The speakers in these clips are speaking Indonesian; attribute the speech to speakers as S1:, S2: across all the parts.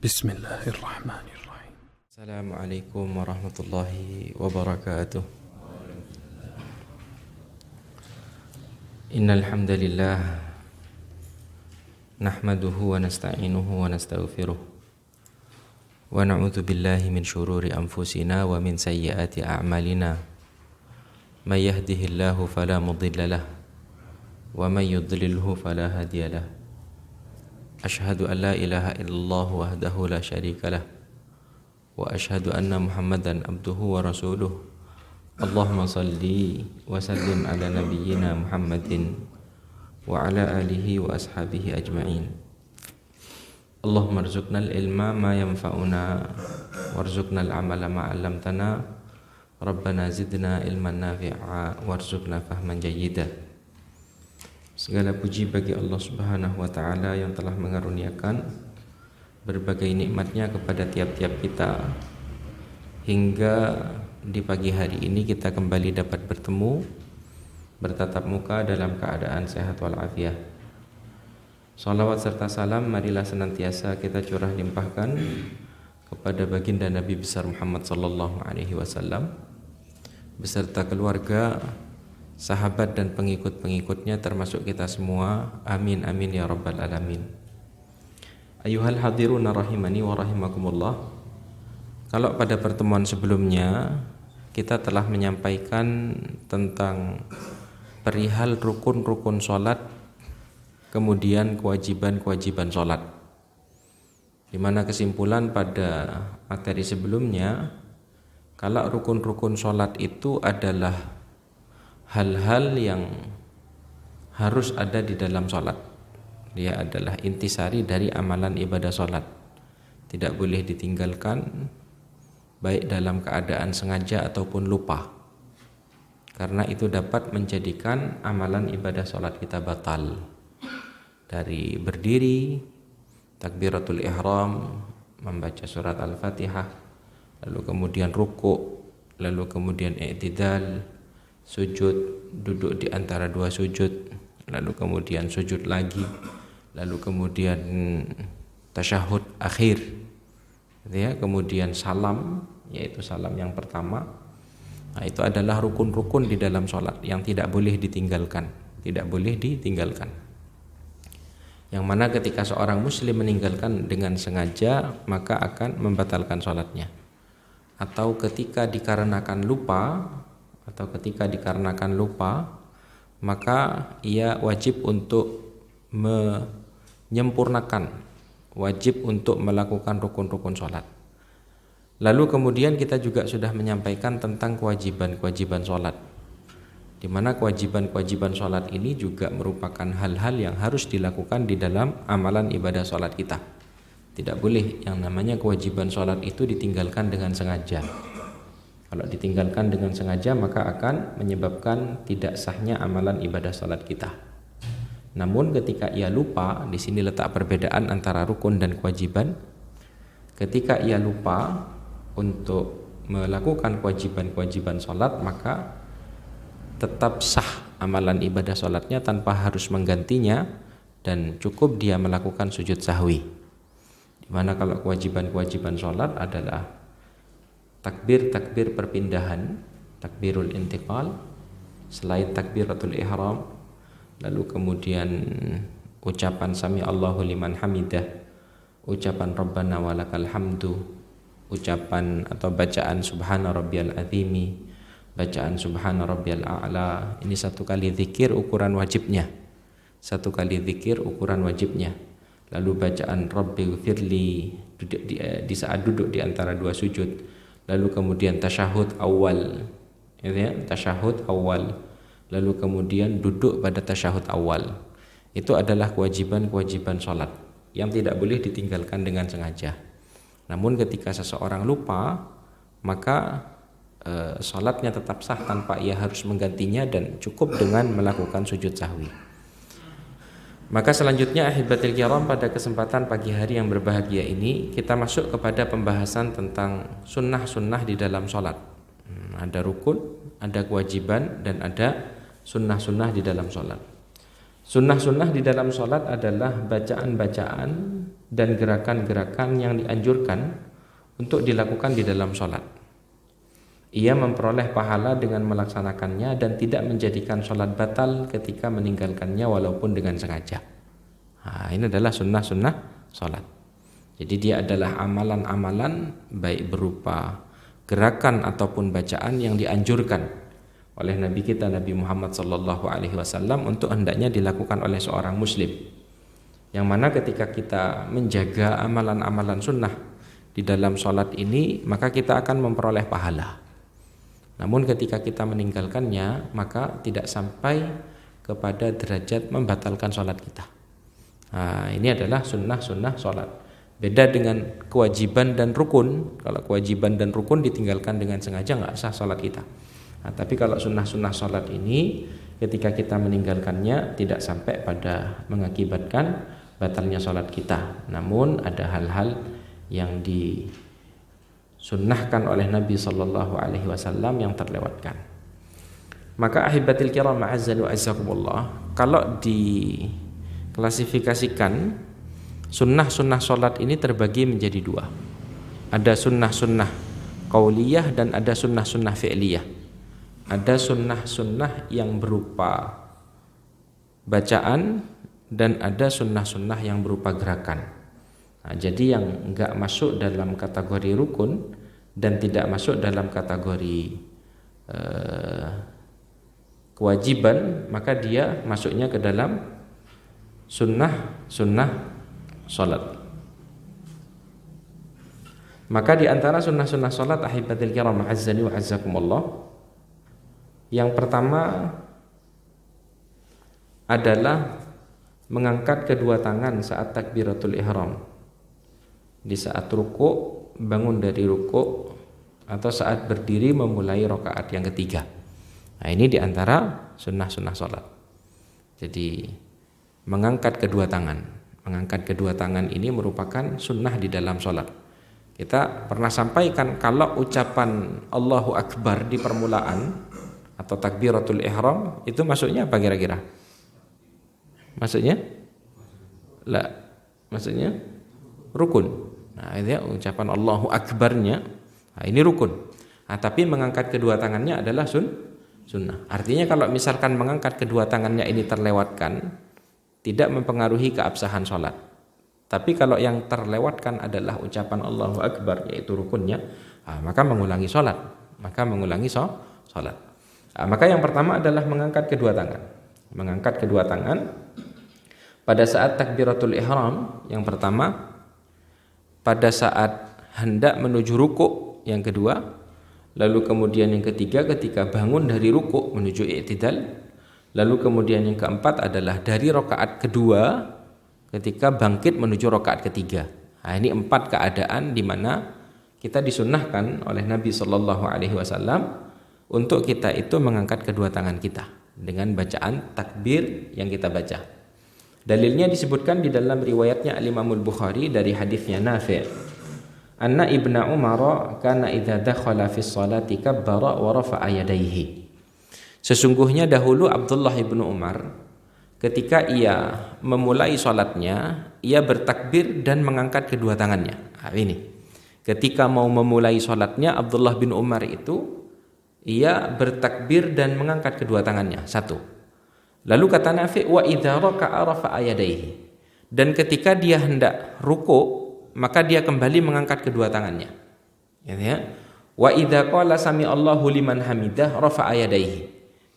S1: Bismillahirrahmanirrahim.
S2: Assalamualaikum warahmatullahi wabarakatuh. Innal hamdalillah nahmaduhu wa nasta'inuhu wa nastaghfiruh wa na'udzu billahi min syururi anfusina wa min sayyiati a'malina. May yahdihillahu fala mudilla lahu wa may yudlilhu fala hadiya lahu. Ashhadu an la ilaha illallah wahdahu la syarika lah wa ashhadu anna Muhammadan abduhu wa rasuluh. Allahumma salli wa sallim ala nabiyyina Muhammadin wa ala alihi wa ashabihi ajma'in. Allahumma arzuqnal ilma ma yanfa'una warzuqnal amala ma 'allamtana. Rabbana zidna ilman nafi'a warzuqna fahman jayyida. Segala puji bagi Allah Subhanahu wa ta'ala yang telah mengaruniakan berbagai nikmatnya kepada tiap-tiap kita, hingga di pagi hari ini kita kembali dapat bertemu, bertatap muka dalam keadaan sehat walafiat. Salawat serta salam marilah senantiasa kita curah limpahkan kepada baginda Nabi besar Muhammad sallallahu alaihi wasallam beserta keluarga, sahabat dan pengikut-pengikutnya termasuk kita semua. Amin amin ya rabbal alamin. Ayuhal hadiruna rahimani wa rahimakumullah. Kalau pada pertemuan sebelumnya kita telah menyampaikan tentang perihal rukun-rukun sholat, kemudian kewajiban-kewajiban sholat, di mana kesimpulan pada materi sebelumnya, kalau rukun-rukun sholat itu adalah hal-hal yang harus ada di dalam sholat. Dia adalah intisari dari amalan ibadah sholat, tidak boleh ditinggalkan baik dalam keadaan sengaja ataupun lupa, karena itu dapat menjadikan amalan ibadah sholat kita batal. Dari berdiri, takbiratul ihram, membaca surat al-fatihah, lalu kemudian ruku', lalu kemudian i'tidal, sujud, duduk di antara dua sujud, lalu kemudian sujud lagi, lalu kemudian tasyahud akhir, ya, kemudian salam, yaitu salam yang pertama. Nah, itu adalah rukun-rukun di dalam sholat yang tidak boleh ditinggalkan, tidak boleh ditinggalkan. Yang mana ketika seorang muslim meninggalkan dengan sengaja, maka akan membatalkan sholatnya. Atau ketika dikarenakan lupa, maka ia wajib untuk menyempurnakan, wajib untuk melakukan rukun-rukun sholat. Lalu kemudian kita juga sudah menyampaikan tentang kewajiban-kewajiban sholat, di mana kewajiban-kewajiban sholat ini juga merupakan hal-hal yang harus dilakukan di dalam amalan ibadah sholat kita. Tidak boleh yang namanya kewajiban sholat itu ditinggalkan dengan sengaja. Kalau ditinggalkan dengan sengaja, maka akan menyebabkan tidak sahnya amalan ibadah salat kita. Namun ketika ia lupa, di sini letak perbedaan antara rukun dan kewajiban. Ketika ia lupa untuk melakukan kewajiban-kewajiban salat, maka tetap sah amalan ibadah salatnya tanpa harus menggantinya, dan cukup dia melakukan sujud sahwi. Dimana kalau kewajiban-kewajiban salat adalah takbir perpindahan, takbirul intiqal, selain takbiratul ihram, lalu kemudian ucapan sami Allahu liman hamidah, ucapan rabbana walakal hamdu, ucapan atau bacaan subhana rabbiyal azimi, bacaan subhana rabbiyal a'la. Ini satu kali zikir ukuran wajibnya, lalu bacaan rabbighfirli di saat duduk di antara dua sujud. Lalu kemudian tasyahud awal, ya, tasyahud awal. Lalu kemudian duduk pada tasyahud awal. Itu adalah kewajiban-kewajiban sholat yang tidak boleh ditinggalkan dengan sengaja. Namun ketika seseorang lupa, maka sholatnya tetap sah tanpa ia harus menggantinya, dan cukup dengan melakukan sujud sahwi. Maka selanjutnya ahibatil kiram, pada kesempatan pagi hari yang berbahagia ini kita masuk kepada pembahasan tentang sunnah-sunnah di dalam sholat. Ada rukun, ada kewajiban, dan ada sunnah-sunnah di dalam sholat. Sunnah-sunnah di dalam sholat adalah bacaan-bacaan dan gerakan-gerakan yang dianjurkan untuk dilakukan di dalam sholat. Ia memperoleh pahala dengan melaksanakannya dan tidak menjadikan sholat batal ketika meninggalkannya walaupun dengan sengaja. Ini adalah sunnah-sunnah sholat. Jadi dia adalah amalan-amalan baik berupa gerakan ataupun bacaan yang dianjurkan oleh Nabi kita Nabi Muhammad SAW untuk hendaknya dilakukan oleh seorang muslim. Yang mana ketika kita menjaga amalan-amalan sunnah di dalam sholat ini, maka kita akan memperoleh pahala. Namun ketika kita meninggalkannya, maka tidak sampai kepada derajat membatalkan sholat kita. Ini adalah sunnah-sunnah sholat. Beda dengan kewajiban dan rukun. Kalau kewajiban dan rukun ditinggalkan dengan sengaja, nggak sah sholat kita. Tapi kalau sunnah-sunnah sholat ini, ketika kita meninggalkannya, tidak sampai pada mengakibatkan batalnya sholat kita. Namun ada hal-hal yang disunnahkan oleh Nabi SAW yang terlewatkan. Maka ahibatil kiram ma'azzal wa azzakumullah, kalau diklasifikasikan, sunnah-sunnah sholat ini terbagi menjadi dua. Ada sunnah-sunnah qauliyah dan ada sunnah-sunnah fi'liyah. Ada sunnah-sunnah yang berupa bacaan dan ada sunnah-sunnah yang berupa gerakan. Jadi yang enggak masuk dalam kategori rukun dan tidak masuk dalam kategori kewajiban, maka dia masuknya ke dalam sunnah-sunnah salat. Maka di antara sunnah-sunnah salat ahibatil kiram azzani wa azzakumullah, yang pertama adalah mengangkat kedua tangan saat takbiratul ihram. Di saat ruku, bangun dari ruku, atau saat berdiri memulai rakaat yang ketiga. Ini di antara sunnah-sunnah salat. Jadi mengangkat kedua tangan. Mengangkat kedua tangan ini merupakan sunnah di dalam salat. Kita pernah sampaikan kalau ucapan Allahu Akbar di permulaan atau takbiratul ihram itu masuknya apa kira-kira? Maksudnya? Maksudnya rukun. Itu ya, ucapan Allahu Akbarnya, ini rukun. Tapi mengangkat kedua tangannya adalah sunnah. Artinya kalau misalkan mengangkat kedua tangannya ini terlewatkan, tidak mempengaruhi keabsahan sholat. Tapi kalau yang terlewatkan adalah ucapan Allahu Akbar, yaitu rukunnya, maka mengulangi sholat. Maka yang pertama adalah mengangkat kedua tangan. Mengangkat kedua tangan pada saat takbiratul ihram yang pertama, pada saat hendak menuju ruku yang kedua, lalu kemudian yang ketiga ketika bangun dari ruku menuju i'tidal, lalu kemudian yang keempat adalah dari rakaat kedua ketika bangkit menuju rakaat ketiga. Ini 4 keadaan di mana kita disunnahkan oleh Nabi SAW untuk kita itu mengangkat kedua tangan kita dengan bacaan takbir yang kita baca. Dalilnya disebutkan di dalam riwayatnya Al-Imam Al-Bukhari dari hadisnya Nafi'. Anna Ibnu Umar kana idza dakhala fi sholati kabbara wa rafa'a yadayhi. Sesungguhnya dahulu Abdullah ibnu Umar ketika ia memulai sholatnya, ia bertakbir dan mengangkat kedua tangannya. Ini. Ketika mau memulai sholatnya, Abdullah bin Umar itu ia bertakbir dan mengangkat kedua tangannya. 1. Lalu kata Nafi', wa idza raka'a rafa'a yadayhi. Dan ketika dia hendak ruku, maka dia kembali mengangkat kedua tangannya. Ya. Wa idza qala sami Allahu liman hamidah rafa'a yadayhi.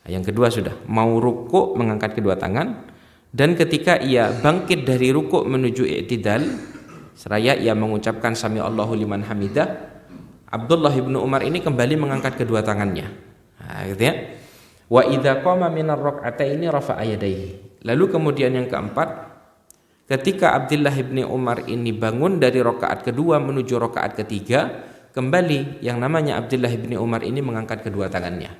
S2: Yang kedua sudah, mau ruku mengangkat kedua tangan, dan ketika ia bangkit dari ruku menuju i'tidal, seraya ia mengucapkan sami Allahu liman hamidah, Abdullah ibnu Umar ini kembali mengangkat kedua tangannya. Gitu ya. Wa idza qama minar rak'ataini rafa'a yadayhi. Lalu kemudian yang keempat, ketika Abdullah ibnu Umar ini bangun dari rakaat kedua menuju rakaat ketiga, kembali yang namanya Abdullah ibnu Umar ini mengangkat kedua tangannya.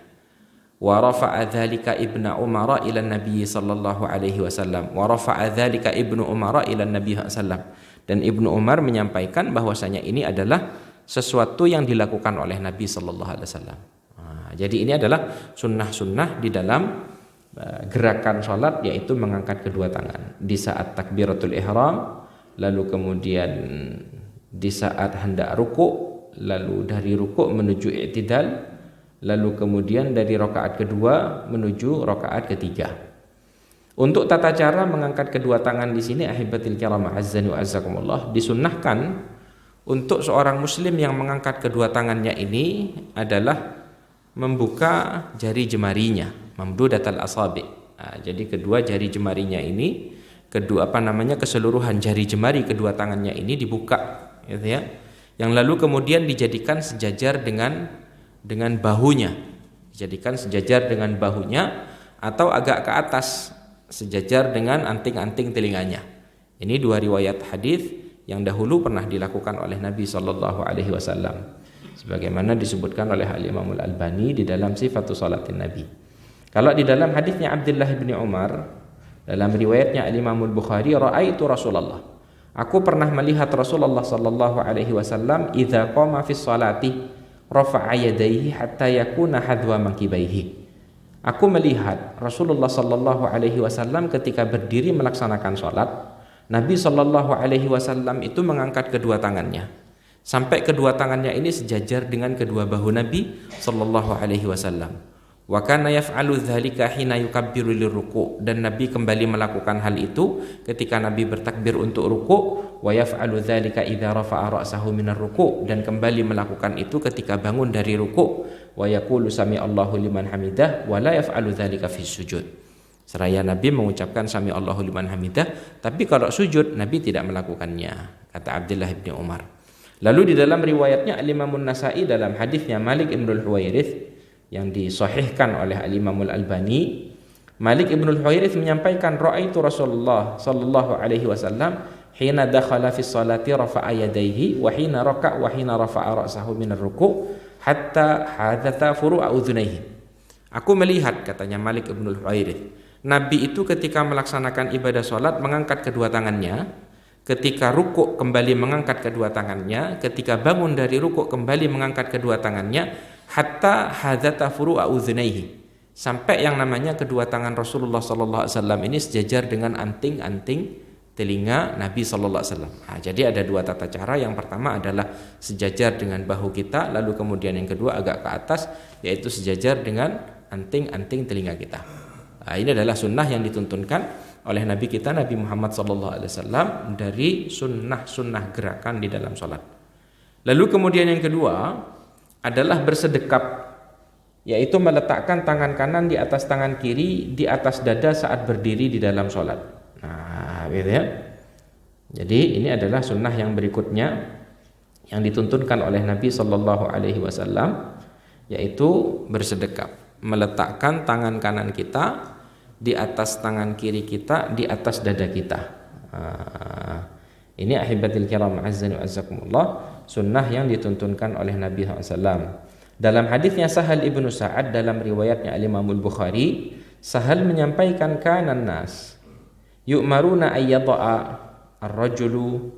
S2: Wa rafa'a dzalika ibnu Umar ila Nabi sallallahu alaihi wasallam. Wa rafa'a dzalika ibnu Umar ila Nabi sallallahu alaihi wasallam. Dan Ibnu Umar menyampaikan bahwasanya ini adalah sesuatu yang dilakukan oleh Nabi sallallahu alaihi wasallam. Jadi ini adalah sunnah-sunnah di dalam gerakan sholat, yaitu mengangkat kedua tangan di saat takbiratul ihram, lalu kemudian di saat hendak rukuk, lalu dari rukuk menuju i'tidal, lalu kemudian dari rakaat kedua menuju rakaat ketiga. Untuk tata cara mengangkat kedua tangan di sini, ahibatil kiram azzani wa azzakumullah, disunnahkan untuk seorang muslim yang mengangkat kedua tangannya ini adalah membuka jari jemarinya, mamdudatal asabi. Nah, jadi kedua jari jemarinya ini, keseluruhan jari jemari kedua tangannya ini dibuka, gitu ya. Yang lalu kemudian dijadikan sejajar dengan bahunya, atau agak ke atas sejajar dengan anting-anting telinganya. Ini dua riwayat hadis yang dahulu pernah dilakukan oleh Nabi sallallahu alaihi wasallam, sebagaimana disebutkan oleh Al-Imam Al-Albani di dalam Sifatus Salatin Nabi. Kalau di dalam hadisnya Abdullah bin Umar, dalam riwayatnya Al-Imam Al-Bukhari, ra'aitu Rasulullah, aku pernah melihat Rasulullah sallallahu alaihi wasallam idza qama fi sholati rafa'a yadayhi hatta yakuna hadwa mankibaihi. Aku melihat Rasulullah sallallahu alaihi wasallam ketika berdiri melaksanakan sholat, Nabi sallallahu alaihi wasallam itu mengangkat kedua tangannya sampai kedua tangannya ini sejajar dengan kedua bahu Nabi sallallahu alaihi wasallam. Wa kana yaf'alu dzalika hina yukabbiru lirruku', dan Nabi kembali melakukan hal itu ketika Nabi bertakbir untuk ruku', wa yaf'alu dzalika idza rafa'a ra'sahu minar ruku', dan kembali melakukan itu ketika bangun dari ruku', wa yaqulu sami Allahu liman hamidah wa la yaf'alu dzalika fi sujud. Seraya Nabi mengucapkan sami Allahu liman hamidah, tapi kalau sujud Nabi tidak melakukannya, kata Abdullah bin Umar. Lalu di dalam riwayatnya Al-Imam An-Nasa'i dalam hadisnya Malik ibn al-Huwairits yang disahihkan oleh Al-Imam Al-Albani, Malik ibn al-Huwairits menyampaikan ra'aitu Rasulullah sallallahu alaihi wasallam hina dakhala fi sholati rafa'a yadayhi wa hina raka' wa hina rafa'a ra'sahu minar ruku' hatta hadatha furu'a udhunayhi. Aku melihat, katanya Malik ibn al-Huwairits, Nabi itu ketika melaksanakan ibadah sholat mengangkat kedua tangannya, ketika rukuk kembali mengangkat kedua tangannya, ketika bangun dari rukuk kembali mengangkat kedua tangannya, hatta hadzata furu'a udhunaihi, sampai yang namanya kedua tangan Rasulullah sallallahu alaihi wasallam ini sejajar dengan anting-anting telinga Nabi sallallahu alaihi wasallam. Nah, jadi ada dua tata cara. Yang pertama adalah sejajar dengan bahu kita, lalu kemudian yang kedua agak ke atas, yaitu sejajar dengan anting-anting telinga kita. Nah, ini adalah sunnah yang dituntunkan oleh Nabi kita Nabi Muhammad SAW dari sunnah-sunnah gerakan di dalam sholat. Lalu kemudian yang kedua adalah bersedekap, yaitu meletakkan tangan kanan di atas tangan kiri di atas dada saat berdiri di dalam sholat. Nah, gitu ya. Jadi ini adalah sunnah yang berikutnya yang dituntunkan oleh Nabi SAW, yaitu bersedekap, meletakkan tangan kanan kita di atas tangan kiri kita di atas dada kita. Ini ahibatil kiram azzani wa azzakumullah, sunnah yang dituntunkan oleh Nabi SAW. Dalam hadisnya Sahal ibnu Sa'ad dalam riwayatnya Al-Imam Al-Bukhari, Sahal menyampaikan kanan nas yu'maruna ayyada'a ar-rajulu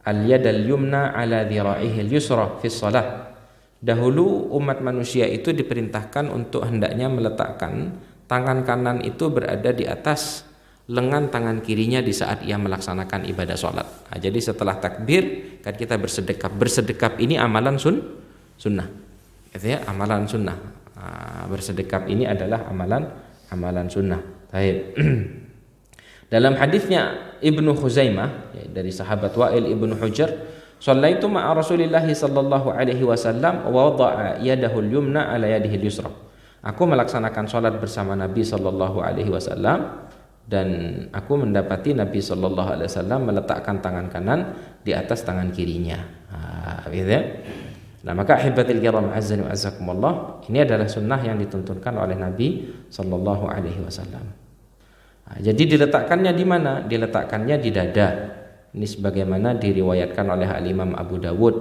S2: al-yadal yumna ala dhira'ihi al-yusra fi shalah. Dahulu umat manusia itu diperintahkan untuk hendaknya meletakkan tangan kanan itu berada di atas lengan tangan kirinya di saat ia melaksanakan ibadah sholat. Nah, jadi setelah takbir kan kita bersedekap. Bersedekap ini amalan sunnah, gitu ya, amalan sunnah. Nah, bersedekap ini adalah amalan sunnah. Baik. Dalam hadisnya Ibnu Khuzaimah, ya, dari sahabat Wa'il ibnu Hujr, shallaitu ma'a Rasulillah sallallahu alaihi wasallam wa wada'a yadahu al-yumna ala yadihi al-yusra. Aku melaksanakan sholat bersama Nabi sallallahu alaihi wasallam, dan aku mendapati Nabi sallallahu alaihi wasallam meletakkan tangan kanan di atas tangan kirinya. Gitu ya. Nah, maka ahibatil kiram azzani wa azzakumullah, ini adalah sunnah yang dituntunkan oleh Nabi sallallahu alaihi wasallam. Jadi diletakkannya di mana? Diletakkannya di dada. Ini sebagaimana diriwayatkan oleh Al-Imam Abu Dawud,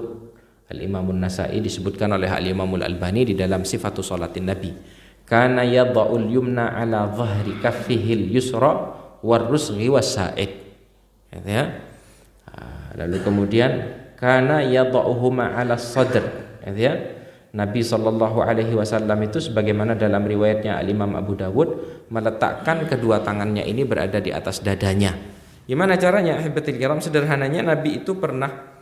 S2: Al-Imam An-Nasa'i, disebutkan oleh Al-Imam Al-Albani di dalam Sifatus Salatin Nabi. Kana yadha'ul yumna ala dhahri kaffihi al-yusra war-rusghi was-sa'id. Ya. Lalu kemudian kana yadha'uhuma ala sadr, ya. Nabi sallallahu alaihi wasallam itu sebagaimana dalam riwayatnya Al-Imam Abu Dawud meletakkan kedua tangannya ini berada di atas dadanya. Gimana caranya? Ahibatil kiram, sederhananya Nabi itu pernah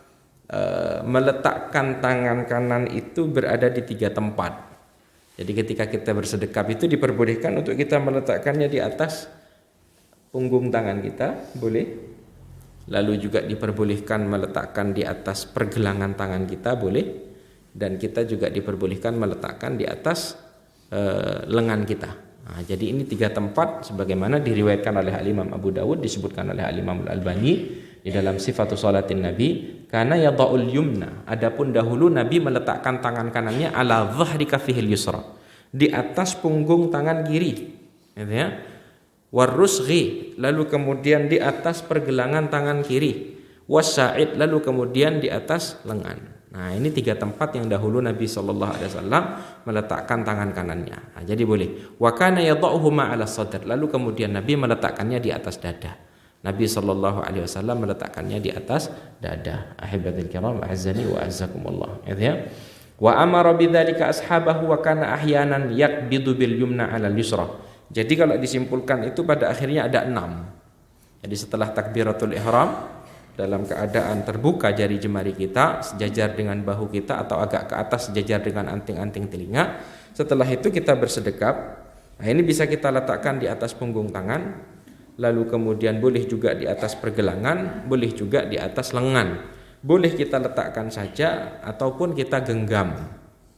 S2: meletakkan tangan kanan itu berada di 3 tempat. Jadi ketika kita bersedekap itu diperbolehkan untuk kita meletakkannya di atas punggung tangan kita, boleh. Lalu juga diperbolehkan meletakkan di atas pergelangan tangan kita, boleh. Dan kita juga diperbolehkan meletakkan di atas lengan kita. Nah, jadi ini 3 tempat sebagaimana diriwayatkan oleh Al-Imam Abu Dawud, disebutkan oleh Al-Imam Al-Albani di dalam Sifatus Salatin Nabi, karena yada'ul yumna, adapun dahulu Nabi meletakkan tangan kanannya ala dhahri kafihil yusra, di atas punggung tangan kiri, gitu ya. Warusghi, lalu kemudian di atas pergelangan tangan kiri. Wasya'id, lalu kemudian di atas lengan. Nah, ini 3 tempat yang dahulu Nabi SAW meletakkan tangan kanannya. Nah, jadi boleh. Wa kana yadha'uhuma 'ala sadr, lalu kemudian Nabi meletakkannya di atas dada. Nabi SAW meletakkannya di atas dada. Ahibatul kiram, a'azzani wa a'azzakumullah. Ya. Wa amara bidzalika ashabahu wa kana ahyanan yaqbidu bil yumna 'ala al-yusra. Jadi kalau disimpulkan itu pada akhirnya ada 6. Jadi setelah takbiratul ihram, dalam keadaan terbuka jari jemari kita sejajar dengan bahu kita atau agak ke atas sejajar dengan anting-anting telinga. Setelah itu kita bersedekap. Nah, ini bisa kita letakkan di atas punggung tangan, lalu kemudian boleh juga di atas pergelangan, boleh juga di atas lengan. Boleh kita letakkan saja ataupun kita genggam.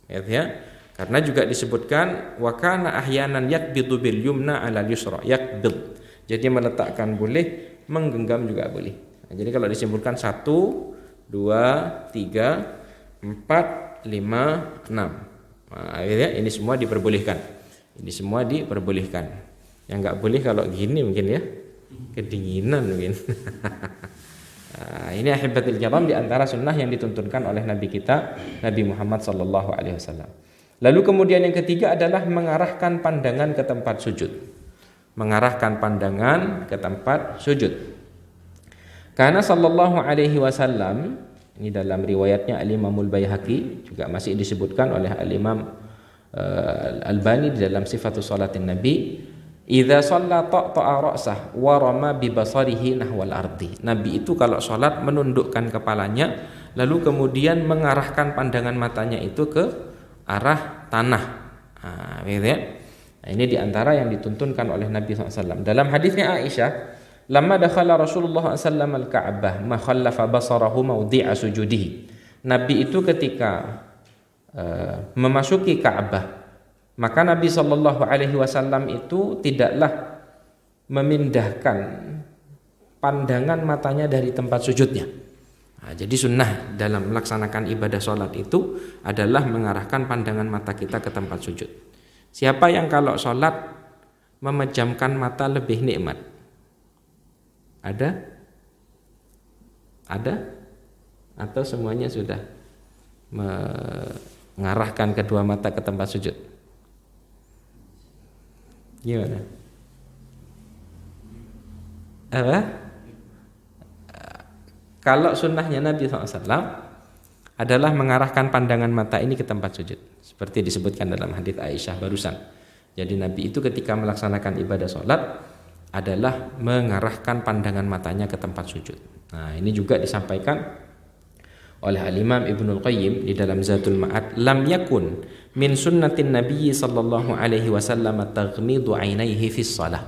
S2: Ya. Karena juga disebutkan wa kana ahyanan yakbidu bil yumna 'ala al-yusra. Yakbid. Jadi meletakkan boleh, menggenggam juga boleh. Nah, jadi kalau disimpulkan 1, 2, 3, 4, 5, 6. Nah, ya, ini semua diperbolehkan. Ini semua diperbolehkan. Yang enggak boleh kalau gini mungkin ya, kedinginan mungkin. Nah, ini ahibatul kiram di antara sunnah yang dituntunkan oleh Nabi kita, Nabi Muhammad sallallahu alaihi wasallam. Lalu kemudian yang ketiga adalah mengarahkan pandangan ke tempat sujud. Mengarahkan pandangan ke tempat sujud. Karena sallallahu alaihi wasallam, ini dalam riwayatnya Al-Imamul Baihaqi, juga masih disebutkan oleh Al-Imam Al-Albani di dalam Sifatus Salatin Nabi, idza shalla taqta'a ra'sah wa rama bi basarihi nahwal ardi. Nabi itu kalau salat menundukkan kepalanya lalu kemudian mengarahkan pandangan matanya itu ke arah tanah. Nah, gitu ya. Nah, ini diantara yang dituntunkan oleh Nabi SAW. Dalam hadisnya Aisyah, lamma dakhala Rasulullah SAW al-Ka'bah ma khallafa basarahu mawdi'a sujudihi. Nabi itu ketika memasuki Ka'bah, maka Nabi sallallahu alaihi wasallam itu tidaklah memindahkan pandangan matanya dari tempat sujudnya. Nah, jadi sunnah dalam melaksanakan ibadah sholat itu adalah mengarahkan pandangan mata kita ke tempat sujud. Siapa yang kalau sholat memejamkan mata lebih nikmat? Ada? Ada? Atau semuanya sudah mengarahkan kedua mata ke tempat sujud? Gimana? Apa? Kalau sunnahnya Nabi SAW adalah mengarahkan pandangan mata ini ke tempat sujud, seperti disebutkan dalam hadis Aisyah barusan. Jadi Nabi itu ketika melaksanakan ibadah sholat adalah mengarahkan pandangan matanya ke tempat sujud. Nah, ini juga disampaikan oleh Al-Imam Ibnul Qayyim di dalam Zadul Ma'ad, lam yakun min sunnatin Nabi sallallahu alaihi wasallam taghmidu 'ainaihi fi shalah.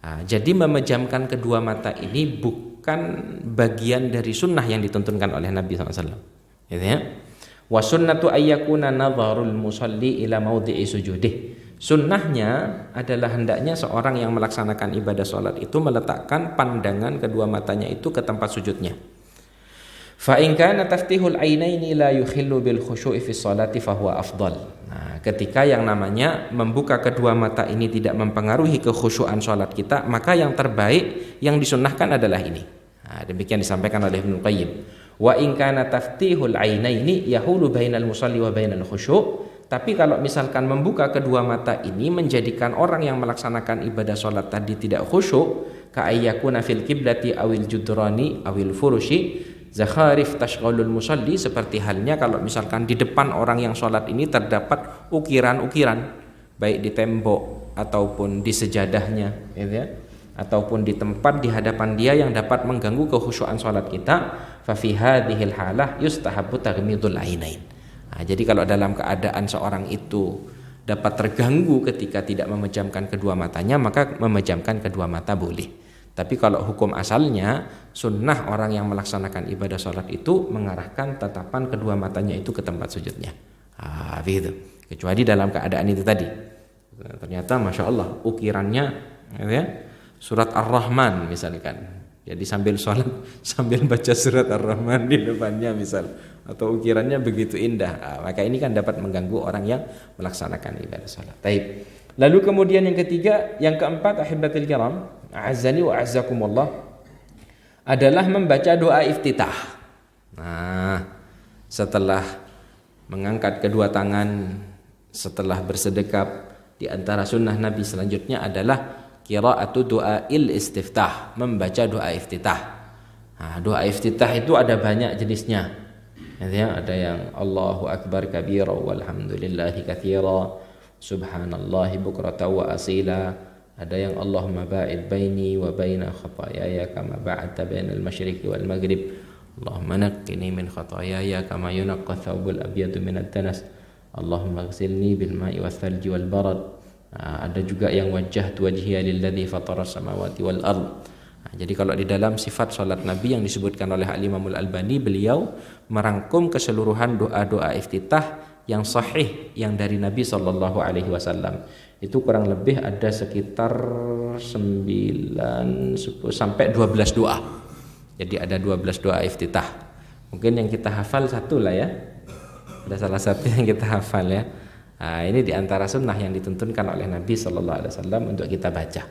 S2: Nah, jadi memejamkan kedua mata ini bukan bagian dari sunnah yang dituntunkan oleh Nabi SAW. Gitu ya. Wa sunnatu ayyakuna nadharul musalli ila maudhi'i sujudih. Sunnahnya adalah hendaknya seorang yang melaksanakan ibadah sholat itu meletakkan pandangan kedua matanya itu ke tempat sujudnya. Fa in kana taftihul ainaini la yukhillu bil khusyu'i fi sholati fa huwa afdal. Nah, ketika yang namanya membuka kedua mata ini tidak mempengaruhi kekhusyuan sholat kita, maka yang terbaik yang disunnahkan adalah ini. Nah, demikian disampaikan oleh Ibnu Qayyim. Wa in kana taftihul ainaini yahulu bainal musalli wa bainal khusyu'. Tapi kalau misalkan membuka kedua mata ini menjadikan orang yang melaksanakan ibadah sholat tadi tidak khusyuk, ka'ayyakuna fil kiblati awil judrani awil furushi, zakharif tashghalul musalli, seperti halnya kalau misalkan di depan orang yang sholat ini terdapat ukiran-ukiran, baik di tembok ataupun di sejadahnya, gitu ya, ataupun di tempat di hadapan dia yang dapat mengganggu kekhusyuan sholat kita. Fa fi hadhil halah yustahabbu taghmidul ainain. Nah, jadi kalau dalam keadaan seorang itu dapat terganggu ketika tidak memejamkan kedua matanya, maka memejamkan kedua mata boleh. Tapi kalau hukum asalnya, sunnah orang yang melaksanakan ibadah sholat itu mengarahkan tatapan kedua matanya itu ke tempat sujudnya. Gitu. Kecuali dalam keadaan itu tadi. Ternyata Masya Allah ukirannya, ya, surat Ar-Rahman misalkan. Jadi sambil sholat, sambil baca surat Ar-Rahman di depannya misal. Atau ukirannya begitu indah. Maka ini kan dapat mengganggu orang yang melaksanakan ibadah sholat. Taib. Lalu kemudian yang ketiga, yang keempat, ahibatil kiram, a'azzani wa a'azzakumullah, adalah membaca doa iftitah. Nah, setelah mengangkat kedua tangan, setelah bersedekap, di antara sunnah Nabi selanjutnya adalah qira'atu du'ail istiftah, membaca doa iftitah. Nah, doa iftitah itu ada banyak jenisnya. Ada yang Allahu Akbar kabira walhamdulillahi katsira, subhanallahi bukratan wa asila. Ada yang Allahumma ba'id baini wa baina khataayaya kama ba'adta bainal masyriqi wal maghrib. Allahumma naqqini min khataayaya kama yunqqa thawbul abyadu minad danas. Allahumma ighsilni bil ma'i wath thalji wal barad. Ada juga yang wajjahtu wajhiya lilladzi fatara samawati wal ard. Jadi kalau di dalam sifat salat Nabi yang disebutkan oleh Al-Imam Al-Albani, beliau merangkum keseluruhan doa-doa iftitah yang sahih yang dari Nabi sallallahu alaihi wasallam. Itu kurang lebih ada sekitar 9 10 sampai 12 doa. Jadi ada 12 doa iftitah. Mungkin yang kita hafal satu lah ya. Ada salah satu yang kita hafal ya. Nah, ini di antara sunnah yang dituntunkan oleh Nabi sallallahu alaihi wasallam untuk kita baca.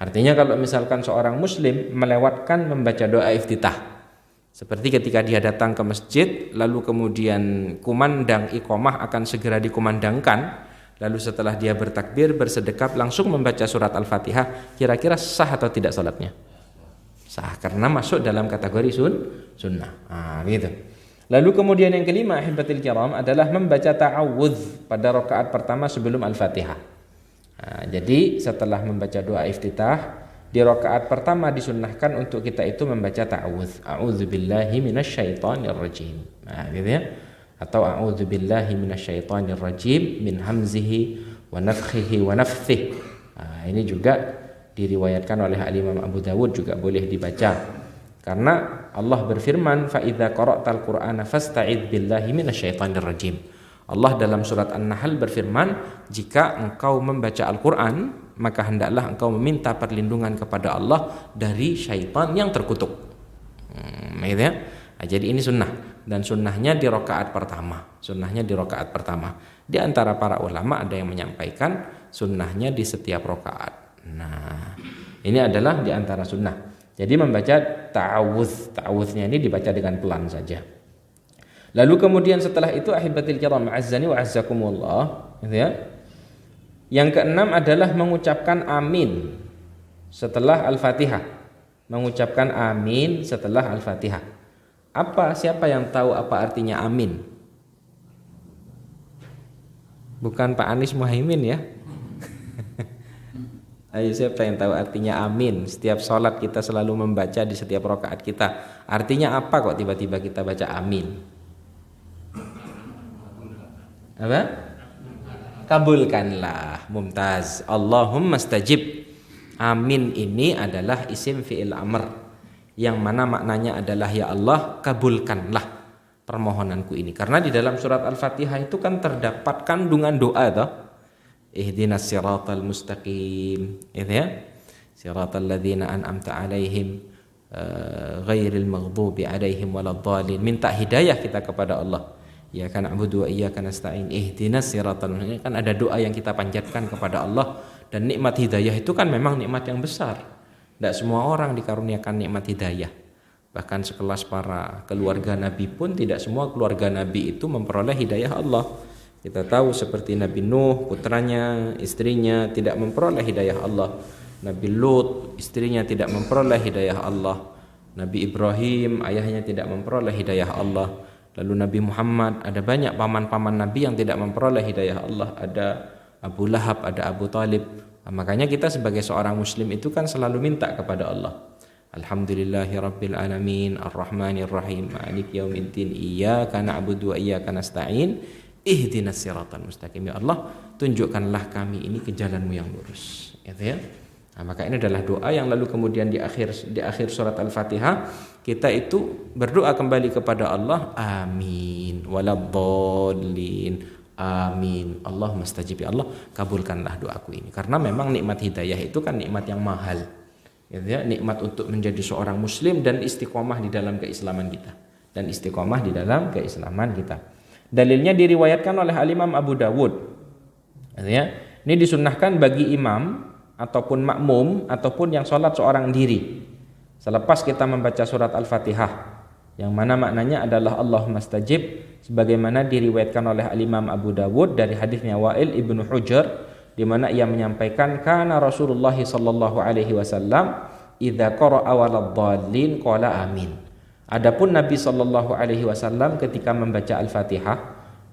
S2: Artinya kalau misalkan seorang muslim melewatkan membaca doa iftitah, seperti ketika dia datang ke masjid, lalu kemudian kumandang iqamah akan segera dikumandangkan, lalu setelah dia bertakbir, bersedekap, langsung membaca surat Al-Fatihah, kira-kira sah atau tidak salatnya? Sah, karena masuk dalam kategori sunnah. Gitu. Lalu kemudian yang kelima, ahibatil kiram, adalah membaca ta'awudz pada rakaat pertama sebelum Al-Fatihah. Jadi setelah membaca doa iftitah, di rakaat pertama disunnahkan untuk kita itu membaca ta'awudz. A'udzubillahi minasyaitonir rajim. Gitu ya. Atau a'udzubillahi minasyaitonir rajim min hamzihi wa nafthihi wa nafthihi. Ini juga diriwayatkan oleh Al-Imam Abu Dawud, juga boleh dibaca. Karena Allah berfirman, fa idza qara'tal qur'ana fasta'idz billahi minasyaitonir rajim. Allah dalam surat An-Nahl berfirman, jika engkau membaca Al-Quran, maka hendaklah engkau meminta perlindungan kepada Allah dari syaitan yang terkutuk. Gitu ya? Jadi ini sunnah, dan sunnahnya di rakaat pertama. Sunnahnya di rakaat pertama. Di antara para ulama ada yang menyampaikan sunnahnya di setiap rakaat. Nah, ini adalah di antara sunnah. Jadi membaca ta'awudz, ta'awudznya ini dibaca dengan pelan saja. Lalu kemudian setelah itu, ahibatil kiram, azzani wa azzakumullah, gitu ya. Yang keenam adalah mengucapkan amin setelah Al-Fatihah. Mengucapkan amin setelah Al-Fatihah. Siapa yang tahu apa artinya amin? Bukan Pak Anies Muhaimin ya. Ayo, siapa yang tahu artinya amin? Setiap sholat kita selalu membaca di setiap rakaat kita. Artinya apa kok tiba-tiba kita baca amin? Apa? Kabulkanlah. Mumtaz. Allahumma stajib. Amin ini adalah isim fi'il amr, yang mana maknanya adalah ya Allah, kabulkanlah permohonanku ini. Karena di dalam surat Al-Fatihah itu kan terdapat kandungan doa toh. Ihdinas siratal mustaqim. Itu ya. Siratal ladzina an'amta alaihim ghairil maghdubi alaihim waladdallin. Minta hidayah kita kepada Allah. Ya kan na'budu wa iyyaka nasta'in ihdinas siratal mustaqim. Kan ada doa yang kita panjatkan kepada Allah, dan nikmat hidayah itu kan memang nikmat yang besar. Tidak semua orang dikaruniakan nikmat hidayah. Bahkan sekelas para keluarga Nabi pun tidak semua keluarga Nabi itu memperoleh hidayah Allah. Kita tahu seperti Nabi Nuh, putranya, istrinya tidak memperoleh hidayah Allah. Nabi Lut, istrinya tidak memperoleh hidayah Allah. Nabi Ibrahim ayahnya tidak memperoleh hidayah Allah. Lalu Nabi Muhammad, ada banyak paman-paman Nabi yang tidak memperoleh hidayah Allah. Ada Abu Lahab, ada Abu Talib. Makanya kita sebagai seorang muslim itu kan selalu minta kepada Allah. Alhamdulillahi Rabbil Alamin, Ar-Rahmanir Rahim, Maliki Yaumiddin, Iyyaka na'budu wa iyyaka nasta'in, Ihdinas siratal mustaqim. Ya Allah, tunjukkanlah kami ini ke jalanmu yang lurus. Gitu ya. Nah, maka ini adalah doa yang lalu kemudian di akhir surat Al-Fatihah kita itu berdoa kembali kepada Allah, amin, waladdallin, amin, Allahumma stajib, ya Allah kabulkanlah doaku ini. Karena memang nikmat hidayah itu kan nikmat yang mahal, gitu ya, nikmat untuk menjadi seorang muslim dan istiqomah di dalam keislaman kita, Dalilnya diriwayatkan oleh Al-Imam Abu Dawud, gitu ya. Ini disunnahkan bagi imam ataupun makmum ataupun yang sholat seorang diri selepas kita membaca surat Al-Fatihah, yang mana maknanya adalah Allahumma stajib, sebagaimana diriwayatkan oleh Al-Imam Abu Dawud dari hadisnya Wa'il ibnu Hujr, di mana ia menyampaikan kana Rasulullah sallallahu alaihi wasallam idza qara'a waladdallin qala amin. Adapun Nabi sallallahu alaihi wasallam ketika membaca Al-Fatihah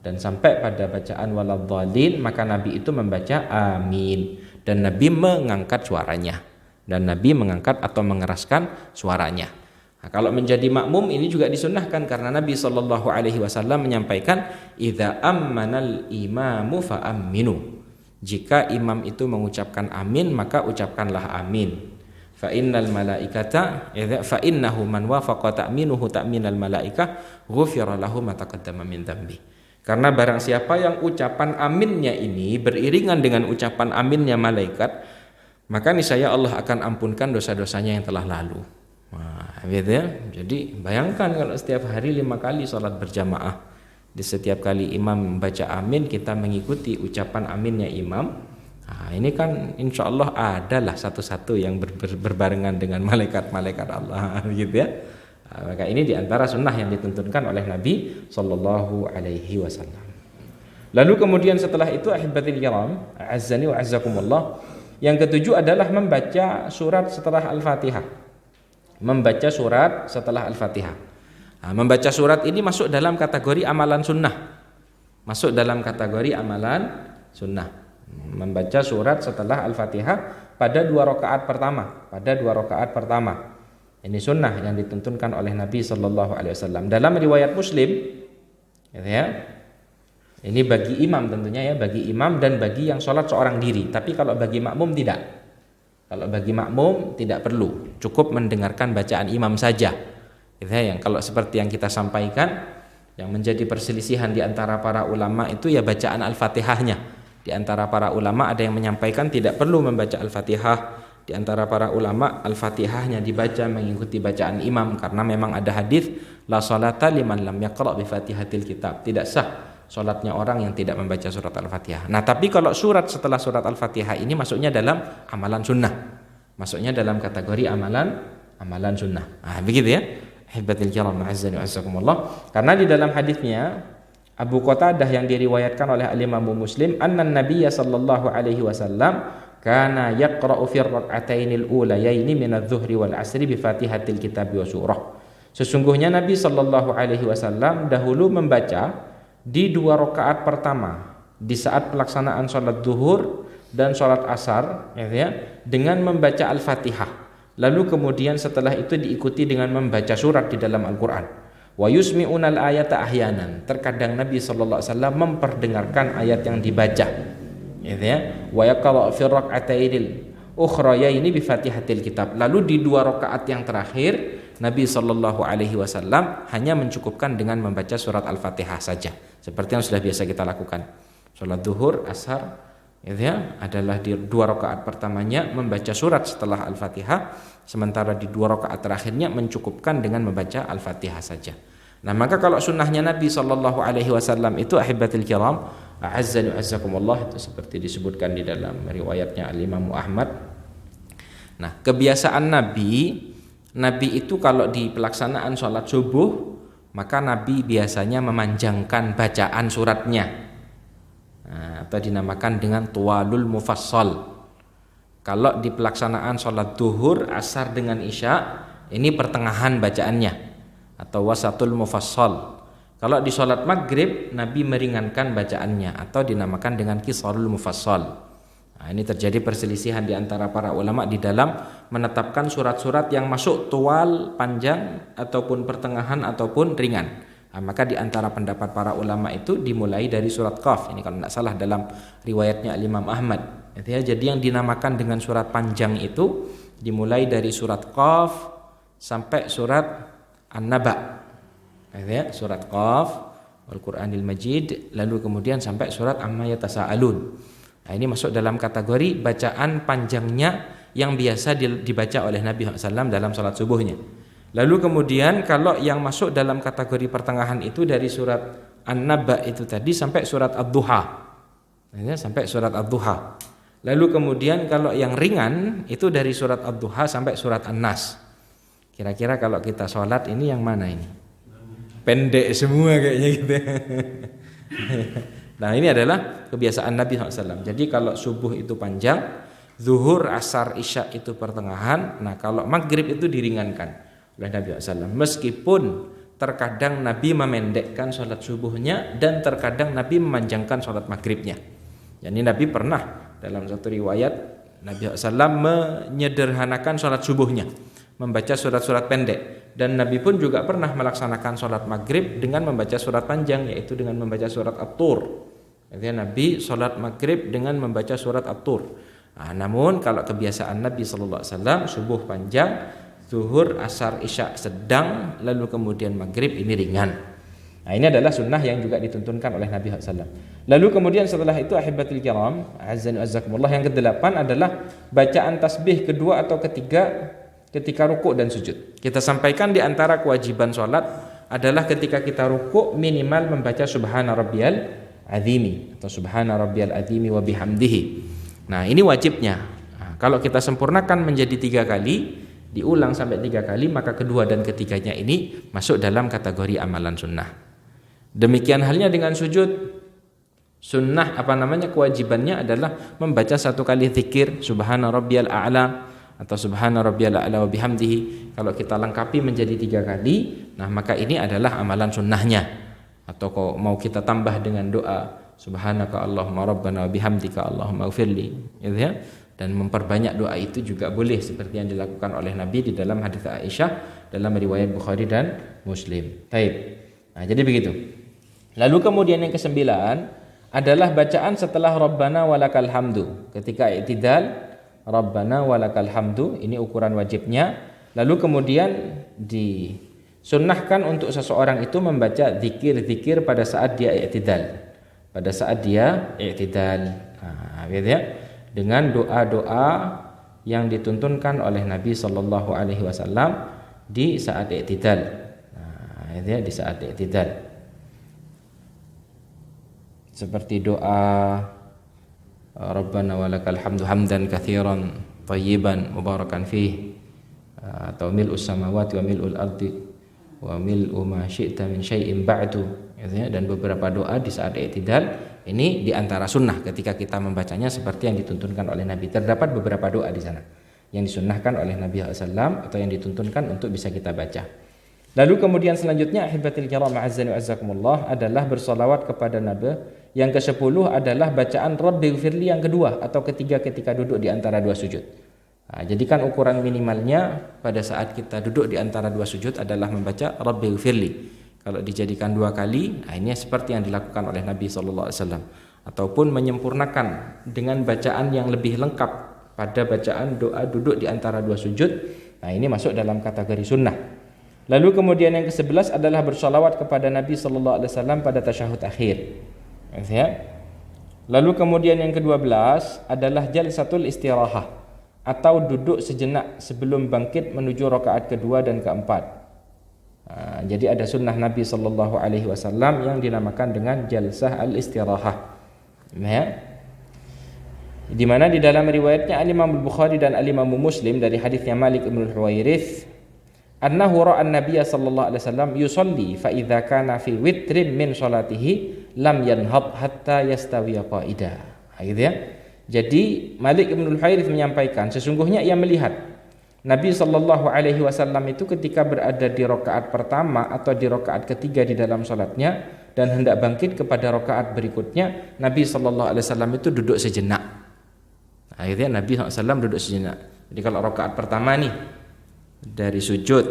S2: dan sampai pada bacaan waladdallin, maka Nabi itu membaca amin. Dan Nabi mengangkat suaranya, atau mengeraskan suaranya. Nah, kalau menjadi makmum ini juga disunnahkan karena Nabi Shallallahu Alaihi Wasallam menyampaikan, idza ammanal imamu fa aminu. Jika imam itu mengucapkan amin, maka ucapkanlah amin. Fa innal malaikata fa innahu man wafaqa ta'minuhu ta'minal malaikah ghufira lahu ma taqaddama min dzambi. Karena barang siapa yang ucapan aminnya ini beriringan dengan ucapan aminnya malaikat, maka niscaya Allah akan ampunkan dosa-dosanya yang telah lalu. Nah, gitu ya. Jadi bayangkan kalau setiap hari 5 kali sholat berjamaah, di setiap kali imam membaca amin kita mengikuti ucapan aminnya imam. Nah, ini kan insya Allah adalah satu-satu yang berbarengan dengan malaikat-malaikat Allah, gitu ya. Maka ini diantara sunnah yang dituntunkan oleh Nabi Sallallahu Alaihi Wasallam. Lalu kemudian setelah itu ahibatil kiram, azzani wa azzakumullah, yang ketujuh adalah membaca surat setelah Al-Fatihah. Membaca surat ini masuk dalam kategori amalan sunnah. Membaca surat setelah Al-Fatihah pada 2 rakaat pertama. Ini sunnah yang dituntunkan oleh Nabi Sallallahu Alaihi Wasallam. Dalam riwayat Muslim, gitu ya, ini bagi imam tentunya ya, bagi imam dan bagi yang sholat seorang diri. Tapi kalau bagi makmum tidak. Kalau bagi makmum tidak perlu, cukup mendengarkan bacaan imam saja. Gitu ya, yang kalau seperti yang kita sampaikan, yang menjadi perselisihan di antara para ulama itu ya bacaan Al-Fatihahnya. Di antara para ulama ada yang menyampaikan tidak perlu membaca Al-Fatihah. Di antara para ulama Al-Fatihahnya dibaca mengikuti bacaan imam, karena memang ada hadis la salata liman lam yaqra bi Fatihatil kitab, tidak sah salatnya orang yang tidak membaca surat Al-Fatihah. Nah, tapi kalau surat setelah surat Al-Fatihah ini masuknya dalam amalan sunnah. Masuknya dalam kategori amalan sunnah. Nah, begitu ya. Hibatil kiram ma'azzani wa azzakumullah. Karena di dalam hadisnya Abu Qatadah yang diriwayatkan oleh Al-Imam Muslim, annan Nabiyya sallallahu alaihi wasallam kana yaqra'u fi rak'atainil ulayaini minadz-dzuhri wal 'asri bi Fatihatil kitab wa surah. Sesungguhnya Nabi sallallahu alaihi wasallam dahulu membaca di 2 rakaat pertama di saat pelaksanaan salat zuhur dan salat asar, ya, dengan membaca Al-Fatihah. Lalu kemudian setelah itu diikuti dengan membaca surat di dalam Al-Qur'an. Wa yusmi'unal ayata ahyanan. Terkadang Nabi sallallahu alaihi wasallam memperdengarkan ayat yang dibaca. Gitu ya. Wa yaqra fi rak'atainil ukhrayaini bi Fatihatil kitab. Lalu di 2 rakaat yang terakhir Nabi sallallahu alaihi wasallam hanya mencukupkan dengan membaca surat Al-Fatihah saja, seperti yang sudah biasa kita lakukan. Salat zuhur, asar, gitu ya, adalah di 2 rakaat pertamanya membaca surat setelah Al-Fatihah, sementara di 2 rakaat terakhirnya mencukupkan dengan membaca Al-Fatihah saja. Nah, maka kalau sunnahnya Nabi sallallahu alaihi wasallam itu ahibatil kiram, a'azzani wa azzakumullah, itu seperti disebutkan di dalam riwayatnya Al-Imam Ahmad. Nah, kebiasaan Nabi itu kalau di pelaksanaan sholat subuh, maka Nabi biasanya memanjangkan bacaan suratnya, atau dinamakan dengan tuwalul mufassal. Kalau di pelaksanaan sholat duhur, asar dengan isya, ini pertengahan bacaannya atau wasatul mufassal. Kalau di sholat maghrib Nabi meringankan bacaannya atau dinamakan dengan qisarul mufassal. Nah, ini terjadi perselisihan di antara para ulama di dalam menetapkan surat-surat yang masuk tual, panjang ataupun pertengahan ataupun ringan. Nah, maka di antara pendapat para ulama itu dimulai dari surat Qaf. Ini kalau tidak salah dalam riwayatnya Imam Ahmad. Jadi yang dinamakan dengan surat panjang itu dimulai dari surat Qaf sampai surat An-Naba. Surat Qaf Al-Qur'anil Majid, lalu kemudian sampai surat Amma Yatasa'alun. Nah, ini masuk dalam kategori bacaan panjangnya yang biasa dibaca oleh Nabi SAW dalam salat subuhnya. Lalu kemudian kalau yang masuk dalam kategori pertengahan itu dari surat An-Naba itu tadi sampai surat Ad-Duha. Sampai surat Ad-Duha. Lalu kemudian kalau yang ringan itu dari surat Ad-Duha sampai surat An-Nas. Kira-kira kalau kita sholat ini yang mana ini? Pendek semua kayaknya gitu. Nah, ini adalah kebiasaan Nabi SAW. Jadi kalau subuh itu panjang, zuhur, asar, isya itu pertengahan. Nah, kalau maghrib itu diringankan oleh Nabi SAW. Meskipun terkadang Nabi memendekkan sholat subuhnya dan terkadang Nabi memanjangkan sholat maghribnya. Jadi Nabi pernah dalam satu riwayat Nabi SAW menyederhanakan sholat subuhnya, membaca surat-surat pendek. Dan Nabi pun juga pernah melaksanakan sholat maghrib dengan membaca surat panjang, yaitu dengan membaca surat At-Tur. Jadi Nabi sholat maghrib dengan membaca surat At-Tur. Nah, namun kalau kebiasaan Nabi SAW subuh panjang, zuhur, asar, isya sedang, lalu kemudian maghrib ini ringan. Nah, ini adalah sunnah yang juga dituntunkan oleh Nabi SAW. Lalu kemudian setelah itu ahibatul kiram, azza wa jazakumullah, yang ke-8 adalah bacaan tasbih kedua atau ketiga ketika rukuk dan sujud. Kita sampaikan di antara kewajiban sholat adalah ketika kita rukuk minimal membaca subhana rabbiyal azimi atau subhana rabbiyal azimi wa bihamdihi. Nah, ini wajibnya. Nah, kalau kita sempurnakan menjadi 3 kali, diulang sampai 3 kali, maka kedua dan ketiganya ini masuk dalam kategori amalan sunnah. Demikian halnya dengan sujud. Sunnah kewajibannya adalah membaca 1 kali zikir subhana rabbiyal a'la atau subhana rabbiyal a'la wa bihamdihi. Kalau kita lengkapi menjadi 3 kali, nah maka ini adalah amalan sunnahnya. Atau kalau mau kita tambah dengan doa subhanaka allahumma rabbana wa bihamdika allahumma ighfirli, gitu ya. Dan memperbanyak doa itu juga boleh seperti yang dilakukan oleh Nabi di dalam hadis Aisyah dalam riwayat Bukhari dan Muslim. Baik. Nah, jadi begitu. Lalu kemudian yang ke-9 adalah bacaan setelah Rabbana walakal hamdu. Ketika i'tidal Rabbana walakal hamdu, ini ukuran wajibnya. Lalu kemudian disunnahkan untuk seseorang itu membaca zikir-zikir pada saat dia i'tidal. Pada saat dia i'tidal. Nah, gitu ya. Dengan doa-doa yang dituntunkan oleh Nabi sallallahu alaihi wasallam di saat i'tidal. Nah, gitu ya, di saat i'tidal. Seperti doa Rabbana walakal hamdu hamdan katsiran thayyiban mubarakan fih, atau mil'us samawati wa mil'ul ardi wa mil'u ma syi'ta min syai'in ba'du, dan beberapa doa di saat i'tidal. Ini di antara sunnah ketika kita membacanya seperti yang dituntunkan oleh Nabi. Terdapat beberapa doa di sana yang disunnahkan oleh Nabi SAW atau yang dituntunkan untuk bisa kita baca. Lalu kemudian selanjutnya ahibatil kiram a'azzani wa azzakumullah adalah bersolawat kepada Nabi. Yang ke-10 adalah bacaan Rabbighfirli yang kedua atau ketiga ketika duduk di antara 2 sujud. Nah, jadikan ukuran minimalnya pada saat kita duduk di antara 2 sujud adalah membaca Rabbighfirli. Kalau dijadikan 2 kali, nah ini seperti yang dilakukan oleh Nabi SAW. Ataupun menyempurnakan dengan bacaan yang lebih lengkap pada bacaan doa duduk di antara 2 sujud. Nah, ini masuk dalam kategori sunnah. Lalu kemudian yang ke-11 adalah bersolawat kepada Nabi SAW pada tasyahud akhir. Lalu kemudian yang ke-12 adalah jalsatul istirahah atau duduk sejenak sebelum bangkit menuju rakaat kedua dan keempat. Jadi ada sunnah Nabi sallallahu alaihi wasallam yang dinamakan dengan jalsah al-istirahah. Di mana di dalam riwayatnya Al-Imam Al-Bukhari dan Al-Imam Muslim dari hadisnya Malik bin Al-Huwairits, annahu ra'a an-nabiy sallallahu alaihi wasallam yusalli fa idza kana fi witrin min salatihi lam yanhab hatta yastawiya qa'ida. Gitu ya. Jadi Malik bin Al-Huwairits menyampaikan sesungguhnya ia melihat
S1: Nabi Shallallahu Alaihi Wasallam itu ketika berada di rakaat pertama atau di rakaat ketiga di dalam sholatnya dan hendak bangkit kepada rakaat berikutnya, Nabi Shallallahu Alaihi Wasallam itu duduk sejenak. Akhirnya Nabi SAW duduk sejenak. Jadi kalau rakaat pertama nih dari sujud,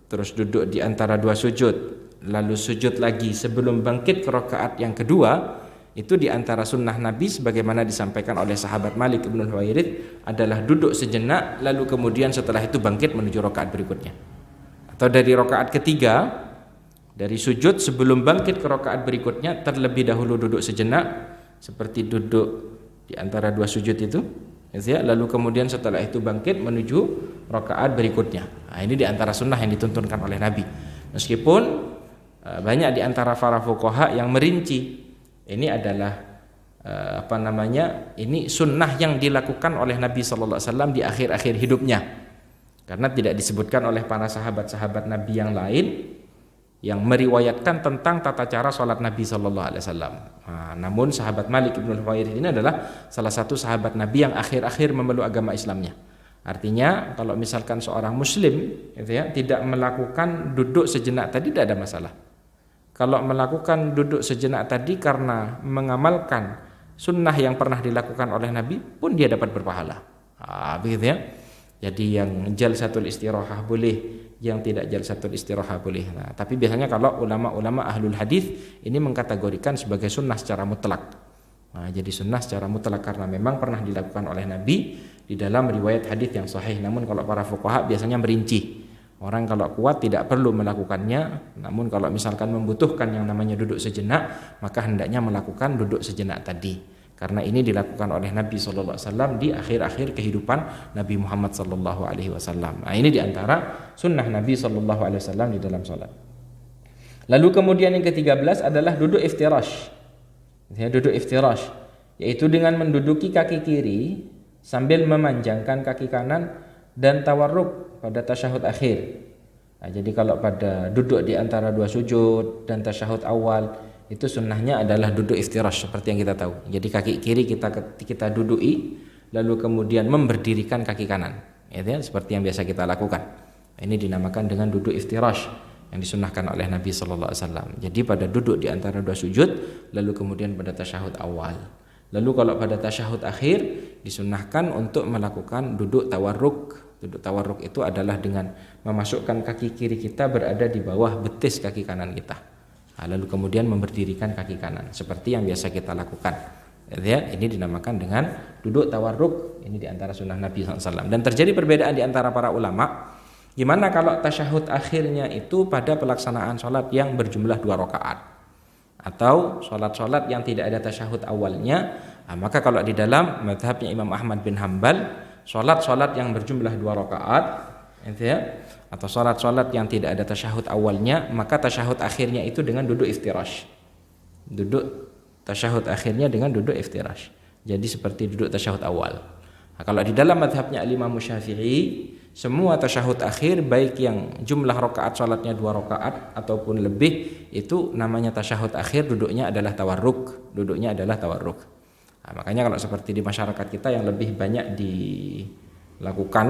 S1: terus duduk di antara dua sujud, lalu sujud lagi sebelum bangkit ke rakaat yang kedua, itu di antara sunnah Nabi sebagaimana disampaikan oleh sahabat Malik ibn Huwairits adalah duduk sejenak lalu kemudian setelah itu bangkit menuju rakaat berikutnya. Atau dari rakaat ketiga, dari sujud sebelum bangkit ke rakaat berikutnya terlebih dahulu duduk sejenak seperti duduk di antara dua sujud itu, ya, lalu kemudian setelah itu bangkit menuju rakaat berikutnya. Nah, ini di antara sunnah yang dituntunkan oleh Nabi. Meskipun banyak di antara para fuqaha yang merinci ini adalah ini sunnah yang dilakukan oleh Nabi Sallallahu Alaihi Wasallam di akhir-akhir hidupnya, karena tidak disebutkan oleh para sahabat-sahabat Nabi yang lain yang meriwayatkan tentang tata cara sholat Nabi Sallallahu Alaihi Wasallam. Namun sahabat Malik ibn Huwairits ini adalah salah satu sahabat Nabi yang akhir-akhir memeluk agama Islamnya. Artinya kalau misalkan seorang Muslim gitu ya, tidak melakukan duduk sejenak tadi tidak ada masalah. Kalau melakukan duduk sejenak tadi karena mengamalkan sunnah yang pernah dilakukan oleh Nabi pun dia dapat berpahala. Begitu ya. Jadi yang jalsatul istirahah boleh, yang tidak jalsatul istirahah boleh. Tapi biasanya kalau ulama-ulama ahlul hadis ini mengkategorikan sebagai sunnah secara mutlak. Jadi sunnah secara mutlak karena memang pernah dilakukan oleh Nabi di dalam riwayat hadis yang sahih. Namun kalau para fuqaha biasanya merinci. Orang kalau kuat tidak perlu melakukannya, namun kalau misalkan membutuhkan yang namanya duduk sejenak, maka hendaknya melakukan duduk sejenak tadi. Karena ini dilakukan oleh Nabi Sallallahu Alaihi Wasallam di akhir-akhir kehidupan Nabi Muhammad Sallallahu Alaihi Wasallam. Ini diantara sunnah Nabi Sallallahu Alaihi Wasallam di dalam sholat. Lalu kemudian yang ke-13 adalah duduk iftirash. Ya, duduk iftirash, yaitu dengan menduduki kaki kiri sambil memanjangkan kaki kanan dan tawarruk pada tasyahud akhir. Jadi kalau pada duduk di antara dua sujud dan tasyahud awal itu sunnahnya adalah duduk iftirash seperti yang kita tahu. Jadi kaki kiri kita duduki lalu kemudian memberdirikan kaki kanan. Ya, seperti yang biasa kita lakukan. Ini dinamakan dengan duduk iftirash yang disunnahkan oleh Nabi Sallallahu Alaihi Wasallam. Jadi pada duduk di antara dua sujud lalu kemudian pada tasyahud awal. Lalu kalau pada tasyahud akhir disunnahkan untuk melakukan duduk tawarruk. Duduk tawarruk itu adalah dengan memasukkan kaki kiri kita berada di bawah betis kaki kanan kita. Lalu kemudian memberdirikan kaki kanan seperti yang biasa kita lakukan. Ya, ini dinamakan dengan duduk tawarruk. Ini di antara sunnah Nabi SAW. Dan terjadi perbedaan di antara para ulama. Gimana kalau tasyahud akhirnya itu pada pelaksanaan sholat yang berjumlah 2 rakaat atau sholat-sholat yang tidak ada tasyahud awalnya? Maka kalau di dalam mazhabnya Imam Ahmad bin Hambal, sholat-sholat yang berjumlah 2 rakaat ya, atau sholat-sholat yang tidak ada tasyahud awalnya, maka tasyahud akhirnya itu dengan duduk iftirash. Duduk tasyahud akhirnya dengan duduk iftirash. Jadi seperti duduk tasyahud awal. Kalau di dalam mazhabnya Imam Syafi'i, semua tasyahud akhir baik yang jumlah rakaat sholatnya 2 rakaat ataupun lebih, itu namanya tasyahud akhir, duduknya adalah tawarruk. Duduknya adalah tawarruk. Makanya kalau seperti di masyarakat kita yang lebih banyak dilakukan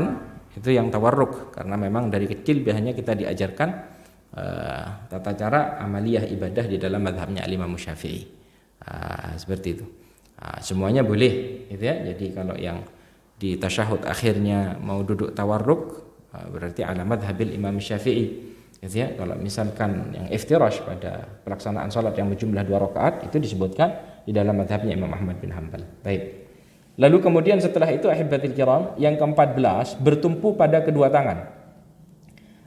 S1: itu yang tawarruk, karena memang dari kecil biasanya kita diajarkan tata cara amaliyah ibadah di dalam mazhabnya Imam Syafi'i. Seperti itu. Semuanya boleh gitu ya. Jadi kalau yang di tasyahud akhirnya mau duduk tawarruk berarti ala mazhabil Imam Syafi'i gitu ya. Kalau misalkan yang iftirash pada pelaksanaan salat yang berjumlah 2 rakaat itu disebutkan di dalam mazhabnya Imam Ahmad bin Hanbal. Baik. Lalu kemudian setelah itu ahibatil kiram, yang ke-14 bertumpu pada kedua tangan.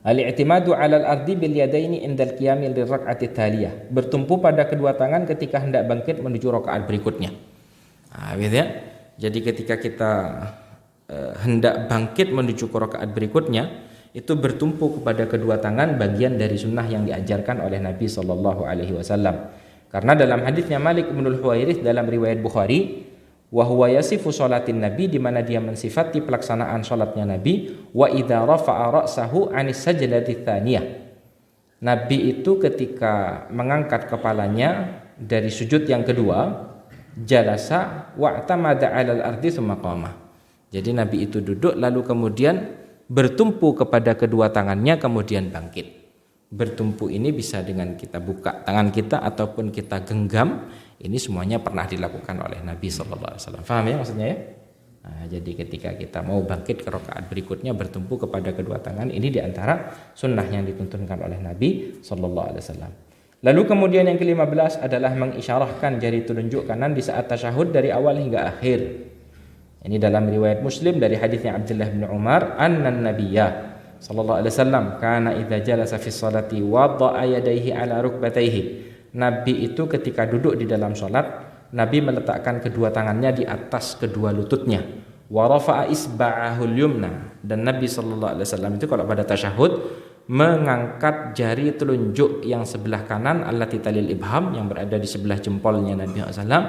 S1: Al-i'timadu 'alal ardi bil yadaini indal qiyamil liraq'ati thaliyah. Bertumpu pada kedua tangan ketika hendak bangkit menuju rakaat berikutnya. Gitu ya. Jadi ketika kita hendak bangkit menuju ke rakaat berikutnya, itu bertumpu kepada kedua tangan, bagian dari sunnah yang diajarkan oleh Nabi sallallahu alaihi wasallam. Karena dalam hadisnya Malik bin Huwairits dalam riwayat Bukhari, wa huwa yasifu sholatin Nabi, di mana dia mensifati pelaksanaan sholatnya Nabi, wa idza rafa'a ra'sahu 'anis sajdati tsaniyah. Nabi itu ketika mengangkat kepalanya dari sujud yang kedua, jalasa wa'tamada 'alal ardi tsumma qama. Jadi Nabi itu duduk lalu kemudian bertumpu kepada kedua tangannya kemudian bangkit. Bertumpu ini bisa dengan kita buka tangan kita ataupun kita genggam. Ini semuanya pernah dilakukan oleh Nabi sallallahu alaihi wasallam. Paham ya maksudnya ya? Nah, jadi ketika kita mau bangkit ke rakaat berikutnya bertumpu kepada kedua tangan, ini diantara sunnah yang dituntunkan oleh Nabi sallallahu alaihi wasallam. Lalu kemudian yang ke-15 adalah mengisyarahkan jari telunjuk kanan di saat tasyahud dari awal hingga akhir. Ini dalam riwayat Muslim dari hadisnya Abdullah bin Umar, annan nabiyya sallallahu alaihi wasallam kana idza jalasa fi sholati wada'a yadayhi ala rukbatayhi. Nabi itu ketika duduk di dalam salat, Nabi meletakkan kedua tangannya di atas kedua lututnya. Wa rafa'a isba'ahul yumna, dan Nabi sallallahu alaihi wasallam itu kalau pada tasyahud mengangkat jari telunjuk yang sebelah kanan allati talil ibham, yang berada di sebelah jempolnya Nabi sallallahu alaihi wasallam,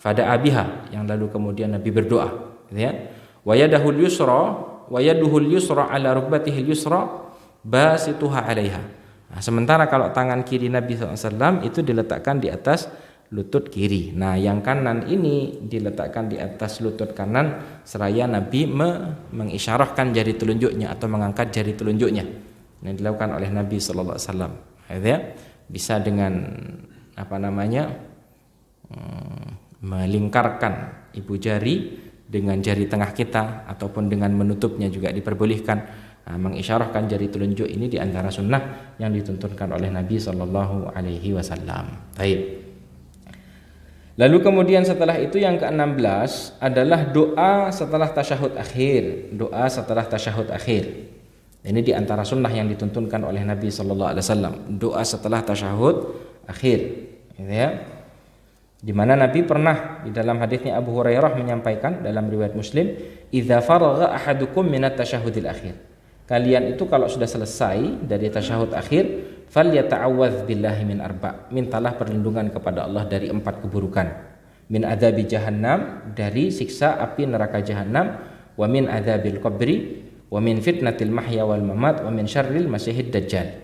S1: fada'a biha, yang lalu kemudian Nabi berdoa, gitu ya. Wa yaduhul yusra ala rukbatihil yusra basituha 'alaiha. Nah, sementara kalau tangan kiri Nabi SAW itu diletakkan di atas lutut kiri. Nah, yang kanan ini diletakkan di atas lutut kanan seraya Nabi mengisyarahkan jari telunjuknya atau mengangkat jari telunjuknya. Ini dilakukan oleh Nabi sallallahu alaihi wasallam. Ya, bisa dengan melingkarkan ibu jari dengan jari tengah kita ataupun dengan menutupnya juga diperbolehkan. Nah, mengisyarahkan jari telunjuk ini di antara sunnah yang dituntunkan oleh Nabi sallallahu alaihi wasallam. Baik. Lalu kemudian setelah itu yang ke-16 adalah doa setelah tasyahud akhir. Doa setelah tasyahud akhir. Ini di antara sunnah yang dituntunkan oleh Nabi sallallahu alaihi wasallam. Doa setelah tasyahud akhir. Gitu ya. Di mana Nabi pernah di dalam hadisnya Abu Hurairah menyampaikan dalam riwayat Muslim, "Idza faragha ahadukum minat tasyahudil akhir." Kalian itu kalau sudah selesai dari tasyahud akhir, falyata'awwadz billahi min arba'. Mintalah perlindungan kepada Allah dari 4 keburukan. Min adzabi jahannam, dari siksa api neraka jahannam, wa min adzabil qabri, wa min fitnatil mahya wal mamat, wa min syarril masiihid dajjal.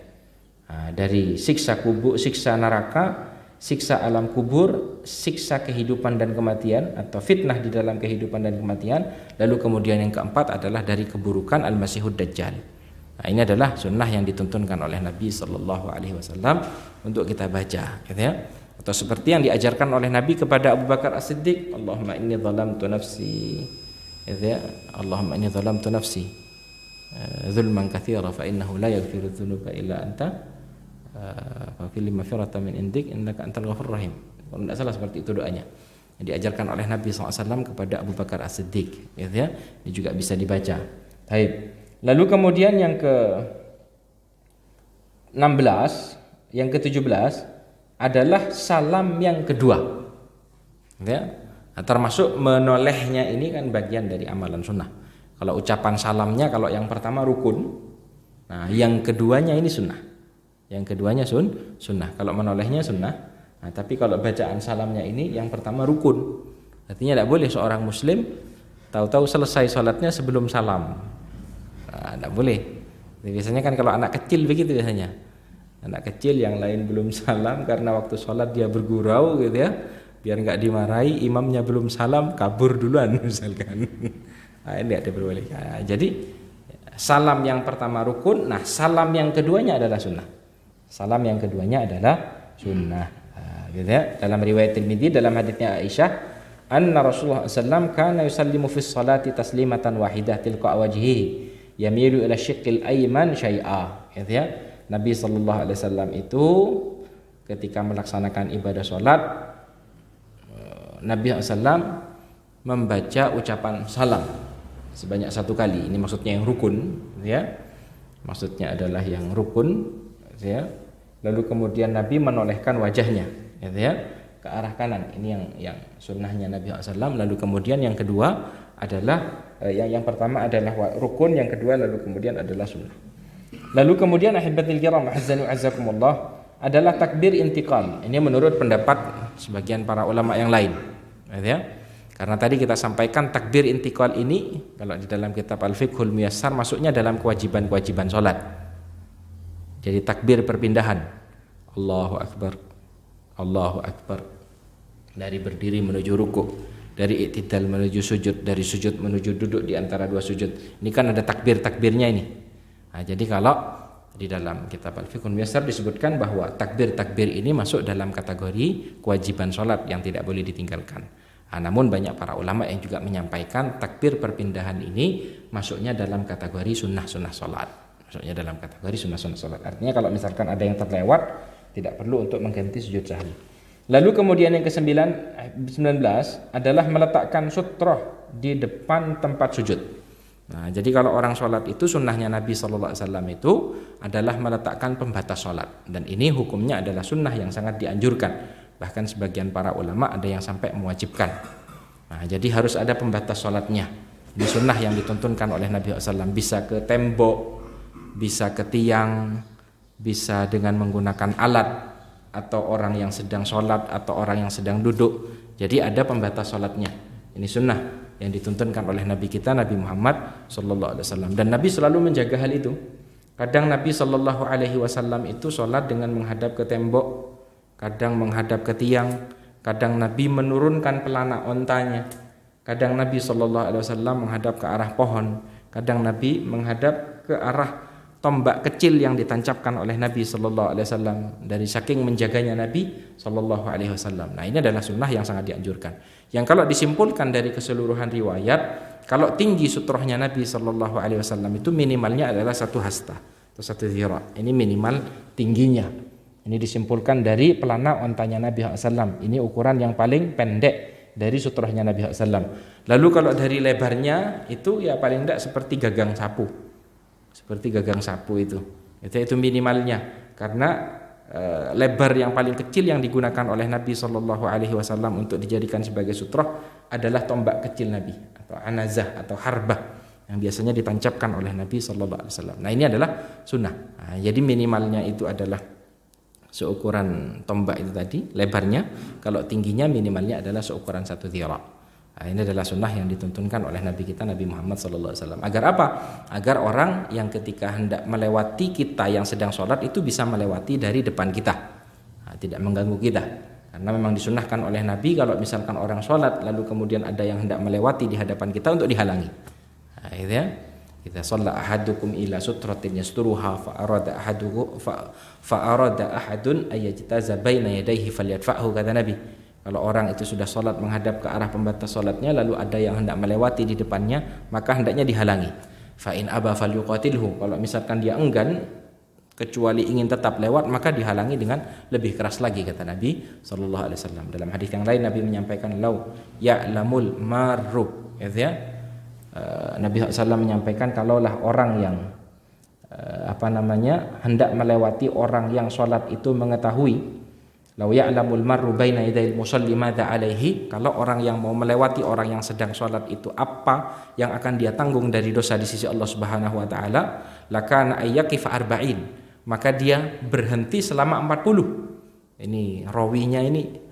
S1: Dari siksa kubur, siksa neraka, siksa alam kubur, siksa kehidupan dan kematian atau fitnah di dalam kehidupan dan kematian. Lalu kemudian yang keempat adalah dari keburukan al-masihud dajjal. Nah, ini adalah sunnah yang dituntunkan oleh Nabi sallallahu alaihi wasallam untuk kita baca, gitu ya. Atau seperti yang diajarkan oleh Nabi kepada Abu Bakar As-Siddiq, Allahumma inni zalamtu nafsi, gitu ya. Allahumma inni zalamtu nafsi zulman katsira fa innahu la yaghfiru dzunuba illa anta. Fafil maghfiratan min indik innaka antal ghafurur rahim. Kalau tidak salah seperti itu doanya yang diajarkan oleh Nabi SAW kepada Abu Bakar As-Siddiq, gitu ya. Ini juga bisa dibaca. Baik. Lalu kemudian yang ke-16, yang ke-17 adalah salam yang kedua, gitu ya. Termasuk menolehnya ini kan bagian dari amalan sunnah. Kalau ucapan salamnya, kalau yang pertama rukun, nah yang keduanya ini sunnah. Yang keduanya sunnah. Kalau menolehnya sunnah. Nah, tapi kalau bacaan salamnya ini yang pertama rukun. Artinya tidak boleh seorang muslim tahu-tahu selesai sholatnya sebelum salam. Nah, tidak boleh. Biasanya kan kalau anak kecil begitu biasanya. Anak kecil yang lain belum salam karena waktu sholat dia bergurau, gitu ya. Biar nggak dimarahi, imamnya belum salam, kabur duluan misalkan. Nah, ini tidak diperbolehkan. Nah, jadi salam yang pertama rukun. Nah, salam yang keduanya adalah sunnah. Salam yang keduanya adalah sunnah. Gitu ya. Dalam riwayat Tirmidzi dalam hadisnya Aisyah, anna Rasulullah sallallahu kana yusallimu fi sholati taslimatan wahidah tilqa wajhihi yamilu ila syiqqil ayman syai'a. Gitu ya. Nabi sallallahu alaihi wasallam itu ketika melaksanakan ibadah salat, Nabi sallallahu membaca ucapan salam sebanyak 1 kali. Ini maksudnya yang rukun, gitu ya. Maksudnya adalah yang rukun, gitu ya. Lalu kemudian Nabi menolehkan wajahnya, gitu ya, ke arah kanan. Ini yang sunnahnya Nabi SAW. Lalu kemudian yang kedua adalah yang pertama adalah rukun, yang kedua lalu kemudian adalah sunnah. Lalu kemudian ahibatil kiram azzanu azzakumullah adalah takbir intiqal. Ini menurut pendapat sebagian para ulama yang lain, gitu ya. Karena tadi kita sampaikan takbir intiqal ini kalau di dalam kitab Al-Fiqhul Muyassar masuknya dalam kewajiban-kewajiban salat. Jadi takbir perpindahan, Allahu Akbar, Allahu Akbar, dari berdiri menuju ruku. dari i'tidal menuju sujud, dari sujud menuju duduk di antara dua sujud. Ini kan ada takbir-takbirnya ini. Nah, jadi kalau di dalam kitab Al-Fiqhul Muyassar disebutkan bahwa takbir-takbir ini masuk dalam kategori kewajiban sholat yang tidak boleh ditinggalkan. Nah, namun banyak para ulama yang juga menyampaikan takbir perpindahan ini masuknya dalam kategori sunnah-sunnah sholat. Masuknya dalam kategori sunnah-sunnah sholat. Artinya kalau misalkan ada yang terlewat, tidak perlu untuk mengganti sujud sahwi. Lalu kemudian yang ke-19 adalah meletakkan sutroh di depan tempat sujud. Nah, jadi kalau orang sholat itu sunnahnya Nabi SAW itu adalah meletakkan pembatas sholat. Dan ini hukumnya adalah sunnah yang sangat dianjurkan. Bahkan sebagian para ulama ada yang sampai mewajibkan. Nah, jadi harus ada pembatas sholatnya. Ini sunnah yang dituntunkan oleh Nabi SAW. Bisa ke tembok, bisa ke tiang, bisa dengan menggunakan alat, atau orang yang sedang sholat, atau orang yang sedang duduk. Jadi ada pembatas sholatnya. Ini sunnah yang dituntunkan oleh Nabi kita, Nabi Muhammad SAW. Dan Nabi selalu menjaga hal itu. Kadang Nabi SAW itu sholat dengan menghadap ke tembok, kadang menghadap ke tiang, kadang Nabi menurunkan pelana ontanya, kadang Nabi SAW menghadap ke arah pohon, kadang Nabi menghadap ke arah tombak kecil yang ditancapkan oleh Nabi SAW. Dari saking menjaganya Nabi SAW. Nah, ini adalah sunnah yang sangat dianjurkan. Yang kalau disimpulkan dari keseluruhan riwayat, kalau tinggi sutrohnya Nabi SAW itu minimalnya adalah 1 hasta atau 1 dhira. Ini minimal tingginya. Ini disimpulkan dari pelana ontanya Nabi SAW. Ini ukuran yang paling pendek dari sutrohnya Nabi SAW. Lalu kalau dari lebarnya itu ya paling tidak seperti gagang sapu. Seperti gagang sapu itu itu minimalnya. Karena lebar yang paling kecil yang digunakan oleh Nabi SAW untuk dijadikan sebagai sutroh adalah tombak kecil Nabi atau anazah atau harbah yang biasanya ditancapkan oleh Nabi SAW. Nah, ini adalah sunnah. Nah, jadi minimalnya itu adalah seukuran tombak itu tadi, lebarnya. Kalau tingginya minimalnya adalah seukuran 1 dhira. Nah, ini adalah sunnah yang dituntunkan oleh Nabi kita, Nabi Muhammad SAW. Agar apa? Agar orang yang ketika hendak melewati kita yang sedang sholat itu bisa melewati dari depan kita. Nah, tidak mengganggu kita. Karena memang disunnahkan oleh Nabi kalau misalkan orang sholat lalu kemudian ada yang hendak melewati di hadapan kita untuk dihalangi. Nah, itu ya. Idza shalla ahadukum ila sutratin yasturuha fa arada ahadun ayajtaza baina yadayhi falyadfa'hu, kata Nabi. Kalau orang itu sudah sholat menghadap ke arah pembatas sholatnya lalu ada yang hendak melewati di depannya, maka hendaknya dihalangi. Fa in aba falyuqatilhu. Kalau misalkan dia enggan kecuali ingin tetap lewat, maka dihalangi dengan lebih keras lagi, kata Nabi sallallahu alaihi wasallam. Dalam hadis yang lain Nabi menyampaikan lau ya'lamul marru, ya. Nabi SAW menyampaikan kalaulah orang yang hendak melewati orang yang sholat itu mengetahui, lau ya'lamul marru baina yadayil musalli madza alaihi, kalau orang yang mau melewati orang yang sedang sholat itu apa yang akan dia tanggung dari dosa di sisi Allah Subhanahu wa taala, lakana ayyaqifa arba'in, maka dia berhenti selama 40. Ini rawinya ini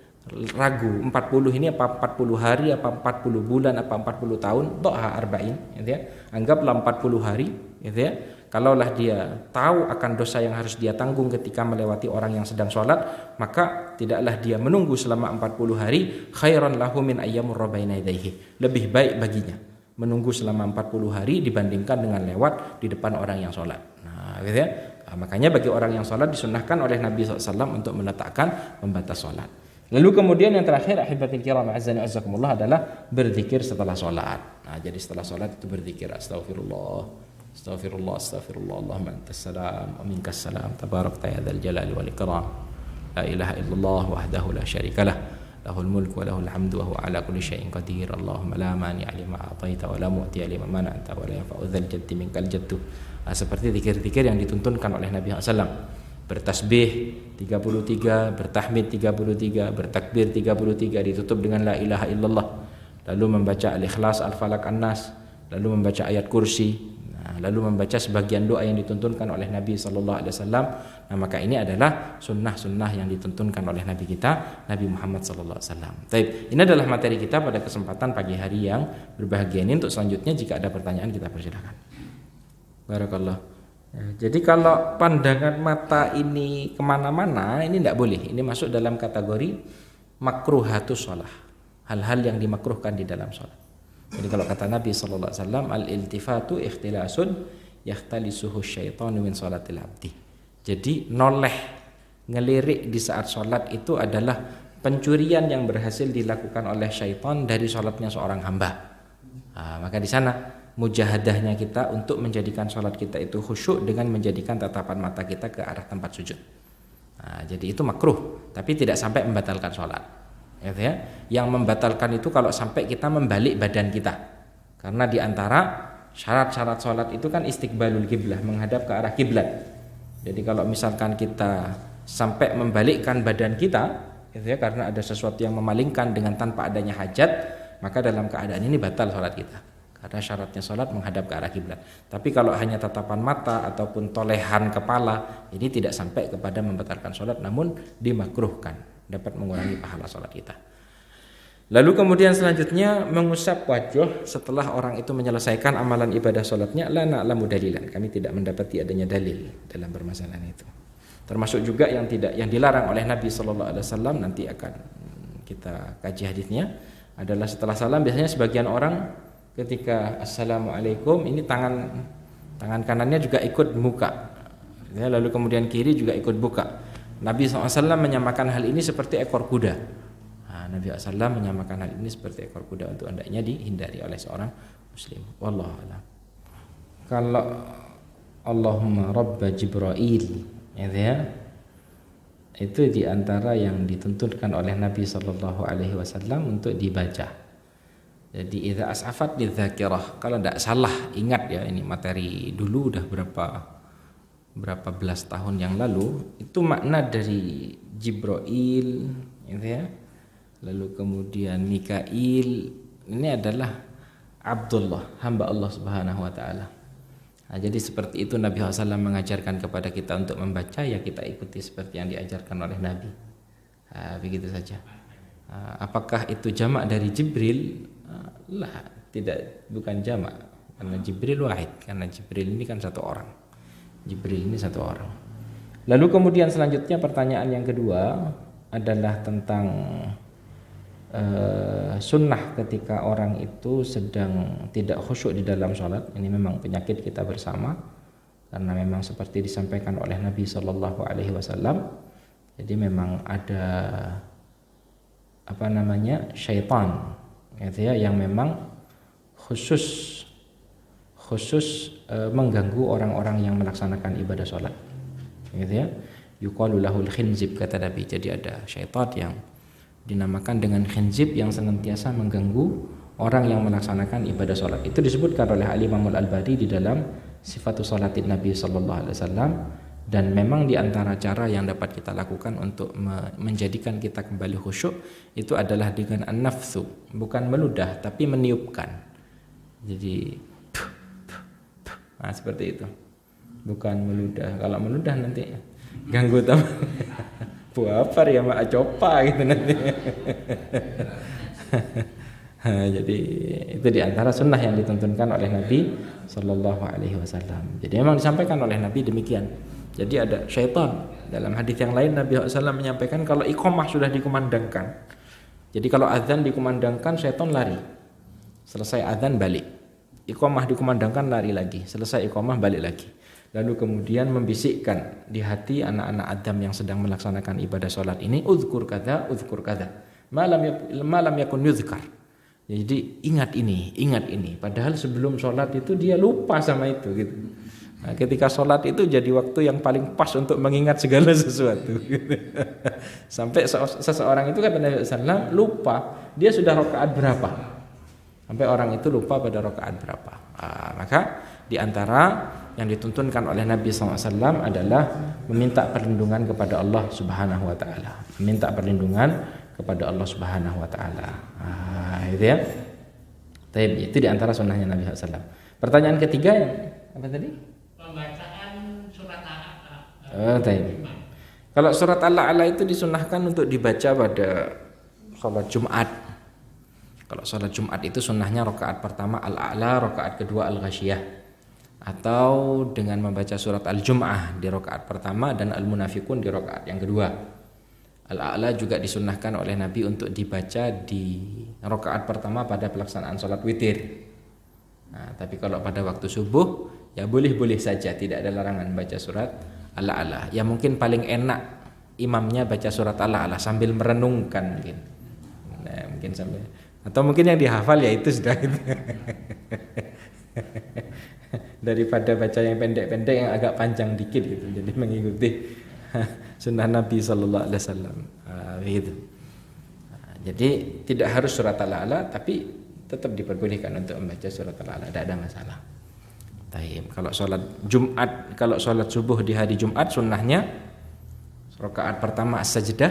S1: ragu 40 ini apa 40 hari, apa 40 bulan, apa 40 tahun, doa arba'in, gitu ya. Anggaplah 40 hari, gitu ya. Kalaulah dia tahu akan dosa yang harus dia tanggung ketika melewati orang yang sedang sholat, maka tidaklah dia menunggu selama 40 hari, khairan lahu min ayyamur baina yadayhi. Lebih baik baginya menunggu selama 40 hari dibandingkan dengan lewat di depan orang yang sholat. Nah, gitu ya. Nah, makanya bagi orang yang sholat disunnahkan oleh Nabi SAW untuk meletakkan pembatas sholat. Lalu kemudian yang terakhir, ahibatil kiram azza wa jazakumullah, adalah berzikir setelah sholat. Nah, jadi setelah sholat itu berzikir astaghfirullah, astaghfirullah, astaghfirullah, Allahumma antas salam wa minkas salam, tabarakta ya dzal jalali wal ikram, la ilaha illallah wahdahu la syarikalah, lahul mulku wa lahul hamdu wa huwa ala kulli syai'in qadir, Allahumma la mani'a lima a'taita wa la mu'tiya lima mana'ta wa la yanfa'u dzal jaddi minkal jaddu. Nah, seperti zikir-zikir yang dituntunkan oleh Nabi SAW. Bertasbih 33, bertahmid 33, bertakbir 33, ditutup dengan la ilaha illallah, lalu membaca al-ikhlas, al-falak, an-nas, lalu membaca ayat kursi, lalu membaca sebagian doa yang dituntunkan oleh Nabi SAW. Nah, maka ini adalah sunnah-sunnah yang dituntunkan oleh Nabi kita, Nabi Muhammad SAW. Baik, ini adalah materi kita pada kesempatan pagi hari yang berbahagia ini. Untuk selanjutnya jika ada pertanyaan kita persilakan. Barakallah. Jadi kalau pandangan mata ini kemana-mana, ini tidak boleh. Ini masuk dalam kategori makruhatus sholah. hal-hal yang dimakruhkan di dalam sholat. Jadi kalau kata Nabi sallallahu alaihi wasallam, al-iltifatu ikhtilasun yakhtalisuhu syaitanu min sholatil abdi. Jadi noleh, ngelirik di saat sholat itu adalah pencurian yang berhasil dilakukan oleh syaitan dari sholatnya seorang hamba. Maka di sana mujahadahnya kita untuk menjadikan sholat kita itu khusyuk dengan menjadikan tatapan mata kita ke arah tempat sujud. Jadi itu makruh, tapi tidak sampai membatalkan sholat. Gitu ya. Yang membatalkan itu kalau sampai kita membalik badan kita. Karena di antara syarat-syarat sholat itu kan istiqbalul kiblah, menghadap ke arah kiblat. Jadi kalau misalkan kita sampai membalikkan badan kita, gitu ya, karena ada sesuatu yang memalingkan dengan tanpa adanya hajat, maka dalam keadaan ini batal sholat kita. Karena syaratnya sholat menghadap ke arah kiblat. Tapi kalau hanya tatapan mata ataupun tolehan kepala, ini tidak sampai kepada membatalkan sholat, namun dimakruhkan, dapat mengurangi pahala sholat kita. Lalu kemudian selanjutnya mengusap wajah setelah orang itu menyelesaikan amalan ibadah sholatnya. La na'lamu dalilan, kami tidak mendapati adanya dalil dalam permasalahan itu. Termasuk juga yang dilarang oleh Nabi SAW, nanti akan kita kaji hadisnya, adalah setelah salam biasanya sebagian orang ketika assalamualaikum ini tangan kanannya juga ikut buka, ya, lalu kemudian kiri juga ikut buka. Nabi SAW menyamakan hal ini seperti ekor kuda. Nabi SAW menyamakan hal ini seperti ekor kuda untuk hendaknya dihindari oleh seorang muslim. Wallahu a'lam. Kalau Allahumma Rabba Jibril, ya, itu diantara yang dituntunkan oleh Nabi SAW untuk dibaca. Jadi idza as'afat lidzakirah, kalau tidak salah ingat ya, ini materi dulu udah berapa belas tahun yang lalu, itu makna dari Jibril, gitu ya. Lalu kemudian Mikail, ini adalah Abdullah, hamba Allah Subhanahu wa taala. Jadi seperti itu Nabi SAW mengajarkan kepada kita untuk membaca, ya kita ikuti seperti yang diajarkan oleh Nabi. Begitu saja. Apakah itu jamak dari Jibril? Lah, bukan jamak, karena Jibril wahid, karena Jibril ini kan satu orang. Jibril ini satu orang. Lalu kemudian selanjutnya pertanyaan yang kedua adalah tentang sunnah ketika orang itu sedang tidak khusyuk di dalam sholat. Ini memang penyakit kita bersama, karena memang seperti disampaikan oleh Nabi SAW. Jadi memang ada syaitan, gitu ya, yang memang khusus mengganggu orang-orang yang melaksanakan ibadah sholat, gitu ya. Yuqalu lahul khinzib, kata Nabi. Jadi ada syaitan yang dinamakan dengan khinzib yang senantiasa mengganggu orang yang melaksanakan ibadah sholat. Itu disebutkan oleh Al-Imam Al-Albani di dalam Sifatus Sholatin Nabi sallallahu alaihi wasallam. Dan memang di antara cara yang dapat kita lakukan untuk menjadikan kita kembali khusyuk itu adalah dengan an-nafsu, bukan meludah tapi meniupkan. Jadi seperti itu. Bukan meludah. Kalau meludah nanti ganggu teman. Buapar ya mak copa gitu nanti. Jadi itu diantara sunnah yang dituntunkan oleh Nabi Sallallahu Alaihi Wasallam. Jadi memang disampaikan oleh Nabi demikian. Jadi ada syaitan. Dalam hadis yang lain Nabi SAW menyampaikan kalau iqamah sudah dikumandangkan. Jadi kalau azan dikumandangkan, syaitan lari. Selesai azan balik. Iqamah dikumandangkan, lari lagi. Selesai iqamah balik lagi. Lalu kemudian membisikkan di hati anak-anak Adam yang sedang melaksanakan ibadah sholat ini, uzkur kada, malam yakun yuzkar. Jadi ingat ini. Padahal sebelum sholat itu dia lupa sama itu, gitu. Nah, ketika sholat itu jadi waktu yang paling pas untuk mengingat segala sesuatu. Sampai seseorang itu kata Nabi SAW lupa dia sudah rakaat berapa. Sampai orang itu lupa pada rakaat berapa. Maka diantara yang dituntunkan oleh Nabi SAW adalah meminta perlindungan kepada Allah Subhanahu Wa Taala. Meminta perlindungan kepada Allah Subhanahu Wa Taala. Itu ya. Itu diantara sunnahnya Nabi SAW. Pertanyaan ketiga yang apa tadi?
S3: Pembacaan surat Al-A'la.
S1: Kalau surat Al-A'la itu disunahkan untuk dibaca pada sholat Jumat. Kalau sholat Jumat itu sunnahnya rakaat pertama Al-A'la, rakaat kedua Al-Ghasyiyah, atau dengan membaca surat Al-Jum'ah di rakaat pertama dan Al-Munafiqun di rakaat yang kedua. Al-A'la juga disunnahkan oleh Nabi untuk dibaca di rakaat pertama pada pelaksanaan sholat witir. Nah, tapi kalau pada waktu subuh ya boleh-boleh saja, tidak ada larangan baca surat Al-A'la. Ya mungkin paling enak imamnya baca surat Al-A'la sambil merenungkan mungkin. Nah, mungkin sambil, atau mungkin yang dihafal ya itu sudah itu. Daripada baca yang pendek-pendek yang agak panjang dikit gitu. Jadi mengikuti sunnah Nabi sallallahu alaihi wasallam. Gitu. Jadi tidak harus surat Al-A'la, tapi tetap diperbolehkan untuk membaca surat Al-A'la, tidak ada masalah. Taib. Kalau sholat Jumat, kalau sholat subuh di hari Jumat sunnahnya rakaat pertama as-sajdah,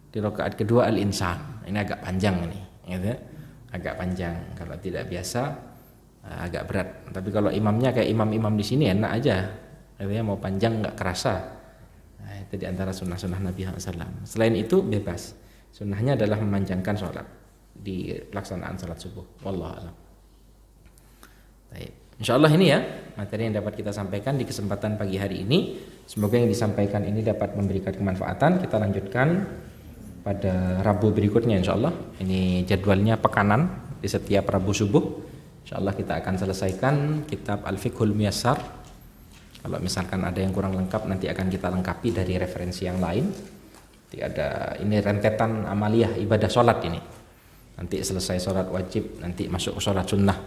S1: di rakaat kedua al-insan. Ini agak panjang ini, gitu. Agak panjang. Kalau tidak biasa agak berat. Tapi kalau imamnya kayak imam-imam di sini enak aja. Artinya mau panjang nggak kerasa. Nah, itu di antara sunnah-sunnah Nabi SAW. Selain itu bebas. Sunnahnya adalah memanjangkan sholat di pelaksanaan sholat subuh. Wallahu a'lam. Baik. Insyaallah ini ya materi yang dapat kita sampaikan di kesempatan pagi hari ini. Semoga yang disampaikan ini dapat memberikan kemanfaatan. Kita lanjutkan pada Rabu berikutnya insyaallah. Ini jadwalnya pekanan di setiap Rabu subuh. Insyaallah kita akan selesaikan kitab Al-Fiqhul Muyassar. Kalau misalkan ada yang kurang lengkap nanti akan kita lengkapi dari referensi yang lain. Nanti ada ini rentetan amaliyah ibadah sholat ini. Nanti selesai sholat wajib, nanti masuk ke sholat sunnah.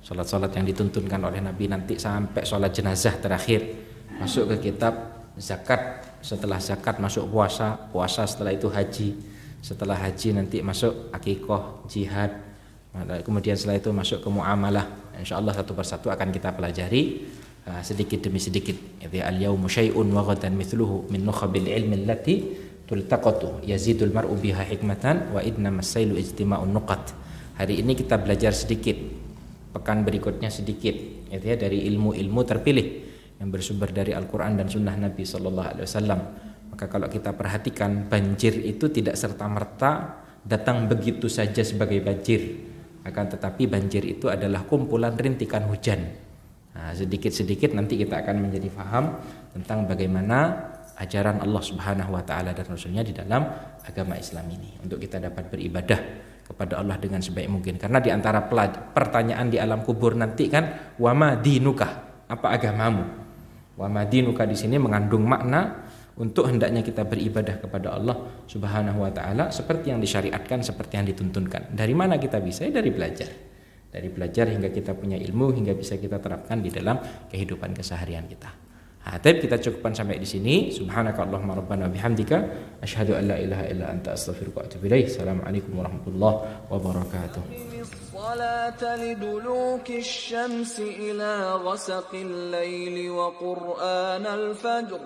S1: Sholat-sholat yang dituntunkan oleh Nabi, nanti sampai sholat jenazah terakhir. Masuk ke kitab zakat, setelah zakat masuk puasa, puasa setelah itu haji. Setelah haji nanti masuk akikoh, jihad. Kemudian setelah itu masuk ke muamalah. Insyaallah satu persatu akan kita pelajari sedikit demi sedikit. Al-yawmu syai'un wa ghadan mithluhu min nukhabil ilmi allati tultaqatu yazidul mar'u biha hikmatan wa idnamas sailu ijtima'un nuqat. Hari ini kita belajar sedikit, pekan berikutnya sedikit, dari ilmu-ilmu terpilih yang bersumber dari Al-Qur'an dan sunnah Nabi sallallahu alaihi wasallam. Maka kalau kita perhatikan, banjir itu tidak serta-merta datang begitu saja sebagai banjir. Akan tetapi banjir itu adalah kumpulan rintikan hujan. Nah, sedikit-sedikit nanti kita akan menjadi paham tentang bagaimana ajaran Allah Subhanahu wa taala dan Rasulnya di dalam agama Islam ini, untuk kita dapat beribadah kepada Allah dengan sebaik mungkin. Karena di antara pertanyaan di alam kubur nanti kan, wama dinuka, apa agamamu? Wama dinuka di sini mengandung makna untuk hendaknya kita beribadah kepada Allah Subhanahu wa taala seperti yang disyariatkan, seperti yang dituntunkan. Dari mana kita bisa? Dari belajar. Dari belajar hingga kita punya ilmu, hingga bisa kita terapkan di dalam kehidupan keseharian kita. Tapi kita cukupkan sampai di sini. Subhanakallahumma rabbana bihamdika asyhadu an la ilaha illa anta astaghfiruka wa atubu ilaik. Assalamualaikum warahmatullahi wabarakatuh. الصلاة لدلوك الشمس إلى غسق الليل وقرآن الفجر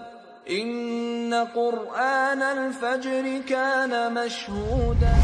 S1: إن قرآن الفجر كان مشهودا